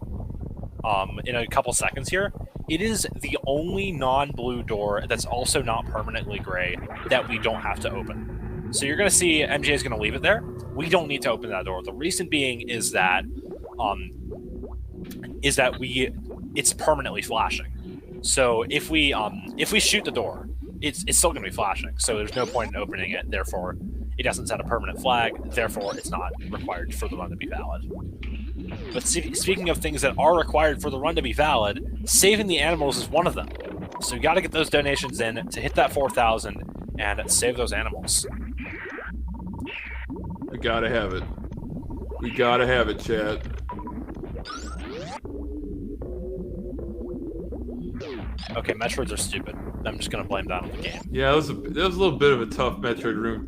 in a couple seconds here. It is the only non-blue door that's also not permanently gray that we don't have to open. So you're going to see MJ is going to leave it there. We don't need to open that door. The reason being is that it's permanently flashing. So if we shoot the door, it's still going to be flashing. So there's no point in opening it. Therefore, it doesn't set a permanent flag. Therefore, it's not required for the run to be valid. But speaking of things that are required for the run to be valid, saving the animals is one of them. So you got to get those donations in to hit that 4,000 and save those animals. We gotta have it. We gotta have it, chat. Okay, Metroids are stupid. I'm just gonna blame that on the game. Yeah, that was a little bit of a tough Metroid Room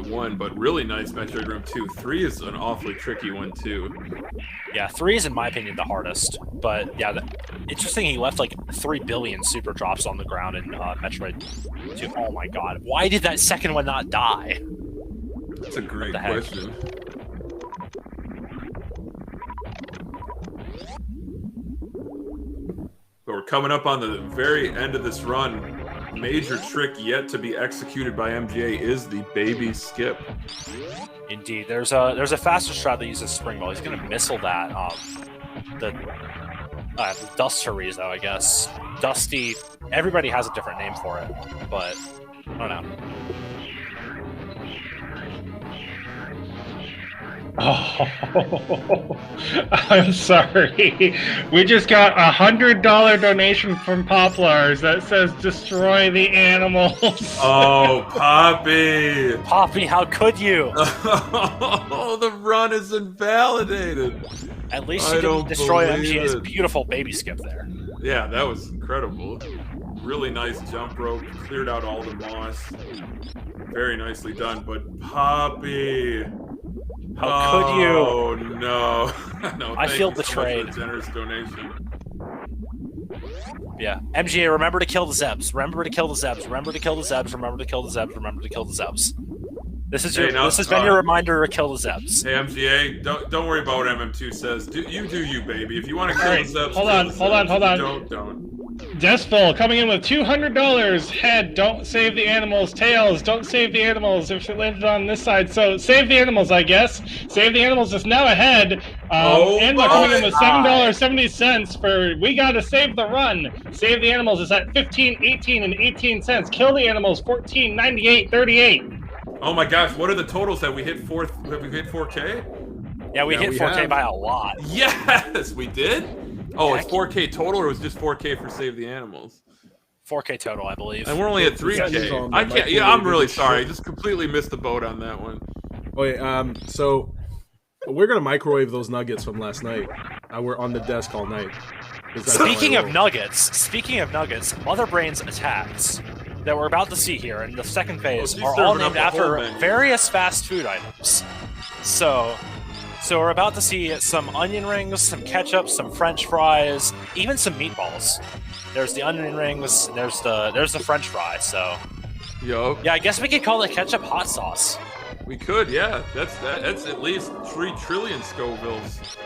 1, but really nice Metroid Room 2. 3 is an awfully tricky one too. Yeah, 3 is in my opinion the hardest. But yeah, interesting. He left like 3 billion super drops on the ground in Metroid 2. Oh my god, why did that second one not die? That's a great question. But we're coming up on the very end of this run. Major trick yet to be executed by MGA is the baby skip. Indeed, there's a faster strat that uses Spring Ball. He's gonna missile that the Dust Chorizo, I guess. Dusty. Everybody has a different name for it, but I don't know. Oh, I'm sorry. We just got a $100 donation from Poplars that says destroy the animals. Oh, Poppy! Poppy, how could you? Oh, the run is invalidated. At least you didn't destroy MGA's beautiful baby skip there. Yeah, that was incredible. Really nice jump rope, cleared out all the moss. Very nicely done, but Poppy... How could you? Oh no! No, I feel betrayed. So generous donation. Yeah, MGA, remember to kill the Zebs. Remember to kill the Zebs. Remember to kill the Zebs. Remember to kill the Zebs. Remember to kill the Zebs. This is this has been your reminder to kill the Zebs. Hey MGA, don't worry about what MM2 says. You do you, baby. If you want to kill the Zebs, hold on. Don't. Desville coming in with $200. Head, don't save the animals. Tails, don't save the animals if it landed on this side. So save the animals, I guess. Save the animals is now ahead. And they're coming in with $7.70 for we gotta save the run. Save the animals is at 15, 18, and 18 cents. Kill the animals 14, 98, 38. Oh my gosh, what are the totals that we hit 4K? Yeah, we hit 4K by a lot. Yes, we did? Oh, it's 4K total, or it was just 4K for Save the Animals? 4K total, I believe. And we're only at 3K. I can't. Yeah, I'm really sorry. I just completely missed the boat on that one. Wait, so we're gonna microwave those nuggets from last night. We're on the desk all night. Speaking of nuggets, Mother Brain's attacks that we're about to see here in the second phase are all named after various fast food items. So we're about to see some onion rings, some ketchup, some French fries, even some meatballs. There's the onion rings, and there's the French fry. So, yeah, I guess we could call it ketchup hot sauce. We could, yeah. That's at least 3 trillion Scovilles.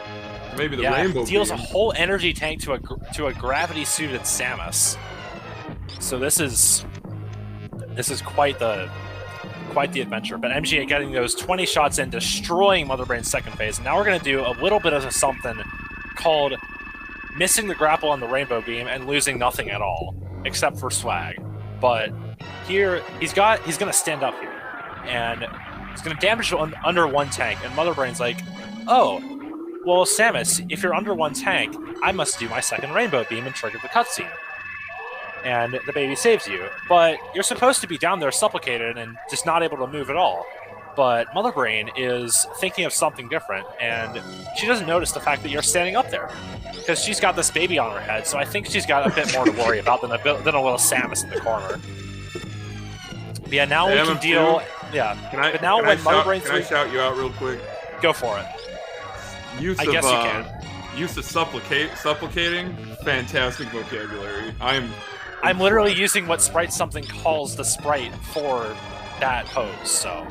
Maybe the rainbow. It deals a whole energy tank to a gravity-suited Samus. So this is quite the adventure. But MGA getting those 20 shots in, destroying Mother Brain's second phase. And now we're going to do a little bit of something called missing the grapple on the rainbow beam and losing nothing at all, except for swag. But here, he's going to stand up here, and he's going to damage under 1 tank. And Mother Brain's like, oh, well, Samus, if you're under 1 tank, I must do my second rainbow beam and trigger the cutscene. And the baby saves you. But you're supposed to be down there supplicated and just not able to move at all. But Mother Brain is thinking of something different, and she doesn't notice the fact that you're standing up there. Because she's got this baby on her head, so I think she's got a bit more to worry about than a little Samus in the corner. But yeah, now we can deal... Yeah, but now when Mother Brain... Can I shout you out real quick? Go for it. I guess you can. Use of supplicating, fantastic vocabulary. I'm literally using what Sprite Something calls the sprite for that pose, so...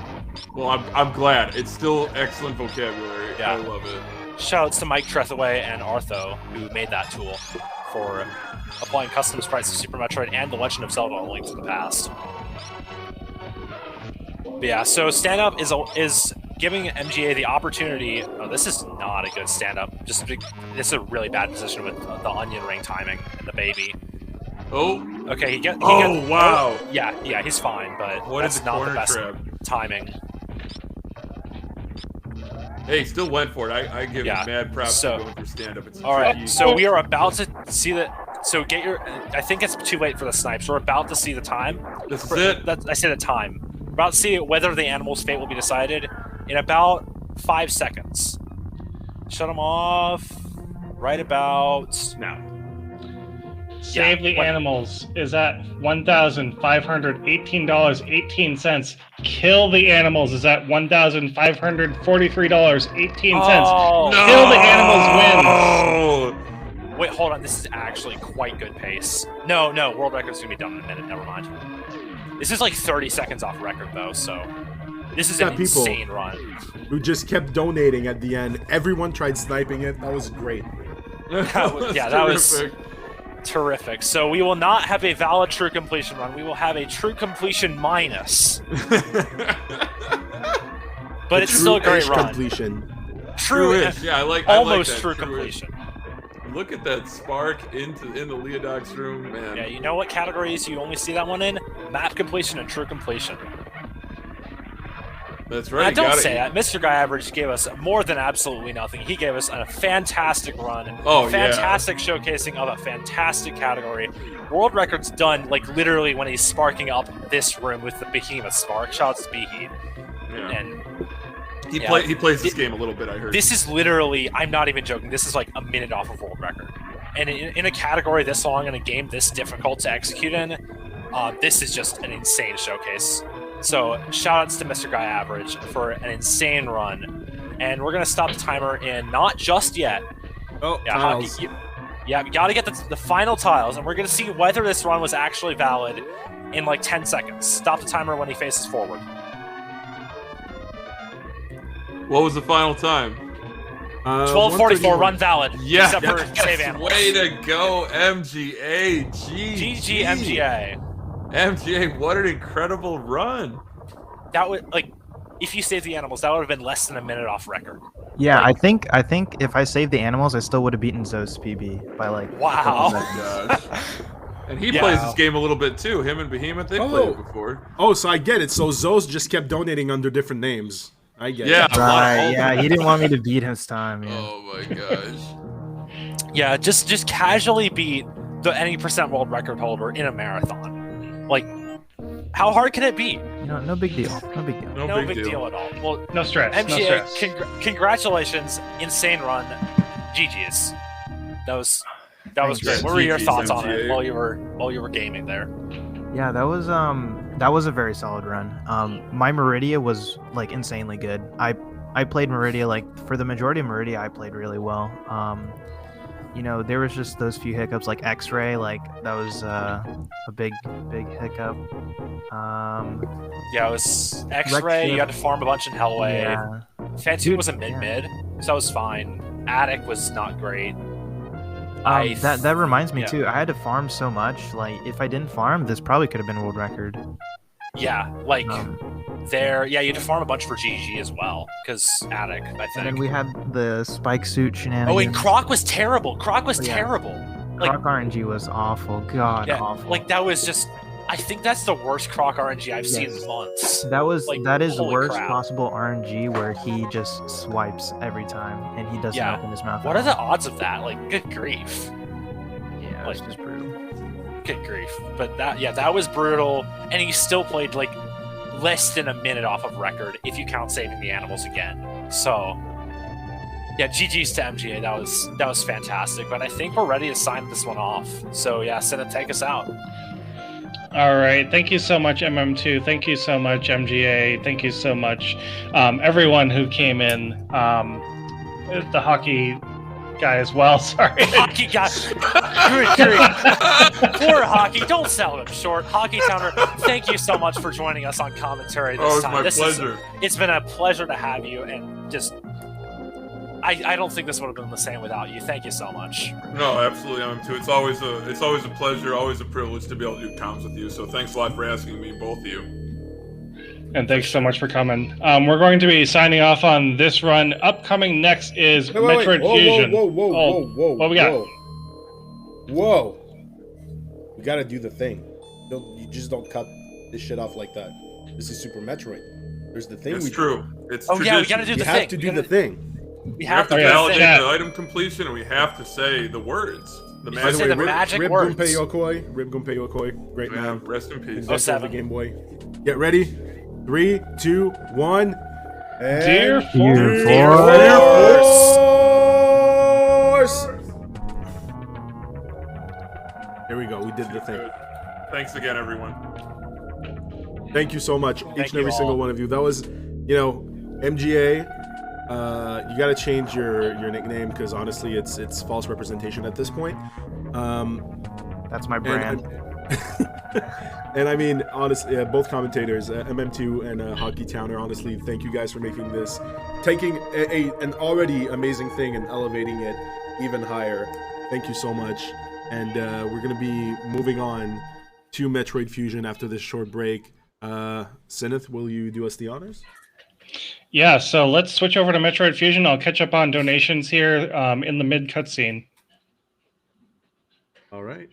Well, I'm glad. It's still excellent vocabulary. Yeah. I love it. Shoutouts to Mike Trethaway and Artho, who made that tool for applying custom sprites to Super Metroid and The Legend of Zelda: A Link to the Past. But yeah, so stand-up is giving MGA the opportunity... Oh, this is not a good stand-up. This is a really bad position with the onion ring timing and the baby. Oh. Okay, wow. Yeah, he's fine, but that's not the best timing. Hey, still went for it. I give him mad props for going for stand-up. Alright, so we are about to see the... So get your... I think it's too late for the snipes. We're about to see the time. This is it. I say the time. We're about to see whether the animal's fate will be decided in about 5 seconds. Shut them off right about now. Save the Animals is at $1,518.18. Kill the Animals is at $1,543.18. Oh, no! Kill the Animals wins. Wait, hold on. This is actually quite good pace. No, world record's gonna be done in a minute. Never mind. This is like 30 seconds off record though, so this is an insane run. Who just kept donating at the end. Everyone tried sniping it. That was great. That was terrific. So we will not have a valid true completion run. We will have a true completion minus. But it's still a great run. Completion. True-ish. Yeah, I like that. True completion. Look at that spark in the Leodog's room, man. Yeah, you know what categories you only see that one in? Map completion and true completion. That's right. Don't say that. MrGuyAverage gave us more than absolutely nothing. He gave us a fantastic run. Fantastic showcasing of a fantastic category. World record's done, like, literally when he's sparking up this room with the behemoth spark. Shouts to Behemoth. Yeah. And he plays this game a little bit, I heard. This is literally, I'm not even joking, this is like a minute off of world record. And in a category this long, in a game this difficult to execute in, this is just an insane showcase. So, shoutouts to MrGuyAverage for an insane run. And we're going to stop the timer in not just yet. Oh, tiles. We got to get the final tiles, and we're going to see whether this run was actually valid in like 10 seconds. Stop the timer when he faces forward. What was the final time? 12:44, run valid. Yeah, except for save animals. Way to go, MGA. GG MGA. MGA, what an incredible run. That would if you save the animals, that would have been less than a minute off record. Yeah, I think if I saved the animals, I still would have beaten Zoe's PB by Wow. Oh my gosh. And he plays this game a little bit too. Him and Behemoth, they played it before. Oh, so I get it. So Zoe's just kept donating under different names. I get it. Right, yeah, he didn't want me to beat his time. Yeah. Oh my gosh. Yeah, just casually beat the any percent world record holder in a marathon. How hard can it be? No big deal. No big deal. No big deal at all. Well, no stress. MGA, no stress. Congratulations, insane run. GG's. That was great. What were your GG's, thoughts on it MGA. while you were gaming there? Yeah, that was a very solid run. My Meridia was insanely good. I played Meridia for the majority of Meridia. I played really well. There was just those few hiccups like X-Ray. That was a big hiccup. Yeah, it was X-Ray. You had to farm a bunch in Hellway. Yeah. Fantoon was a mid, so that was fine. Attic was not great. That reminds me too. I had to farm so much. If I didn't farm, this probably could have been world record. Yeah, you had to farm a bunch for GG as well, because Attic, I think. And then we had the spike suit shenanigans. Oh, and Croc was terrible. Croc was terrible. Croc RNG was awful. God, awful. That was just. I think that's the worst Croc RNG I've seen in months. That is the worst crap. possible RNG where he just swipes every time and he doesn't open his mouth. What are the odds of that? Good grief. Yeah, it's just brutal. Good grief. But that was brutal, and he still played less than a minute off of record if you count saving the animals again. So yeah, GG's to MGA. That was fantastic. But I think we're ready to sign this one off. So yeah, Senna, take us out. All right. Thank you so much, MM2. Thank you so much, MGA. Thank you so much, everyone who came in. The hockey guy as well. Sorry. Hockey guy. Poor Hockey. Don't sell him short. Hockey Towner, thank you so much for joining us on commentary this time. It's my pleasure. It's been a pleasure to have you, and just I don't think this would have been the same without you. Thank you so much. No, absolutely, I'm too. It's always a pleasure, always a privilege to be able to do comms with you. So thanks a lot for asking me, both of you. And thanks so much for coming. We're going to be signing off on this run. Upcoming next is Metroid Fusion. Whoa! What we got? Whoa! We gotta do the thing. You just don't cut this shit off like that. This is Super Metroid. There's the thing. It's true. It's tradition. Yeah, we gotta do the thing. You have to do the thing. We have to validate the item completion, and we have to say the words. The magic words. Rib Gunpei Yokoi. Great man. Rest in peace. Oh, 7. Game Boy. Get ready. 3, 2, 1. And Dear Force! There we go. We did the thing. Thanks again, everyone. Thank you so much, each and every single one of you. That was, MGA. You got to change your nickname because honestly, it's false representation at this point. That's my brand. And I mean, honestly, both commentators, MM2 and Hockey Towner, honestly, thank you guys for making this, taking an already amazing thing and elevating it even higher. Thank you so much. And we're going to be moving on to Metroid Fusion after this short break. Sinith, will you do us the honors? Yeah, so let's switch over to Metroid Fusion. I'll catch up on donations here in the mid cutscene. All right.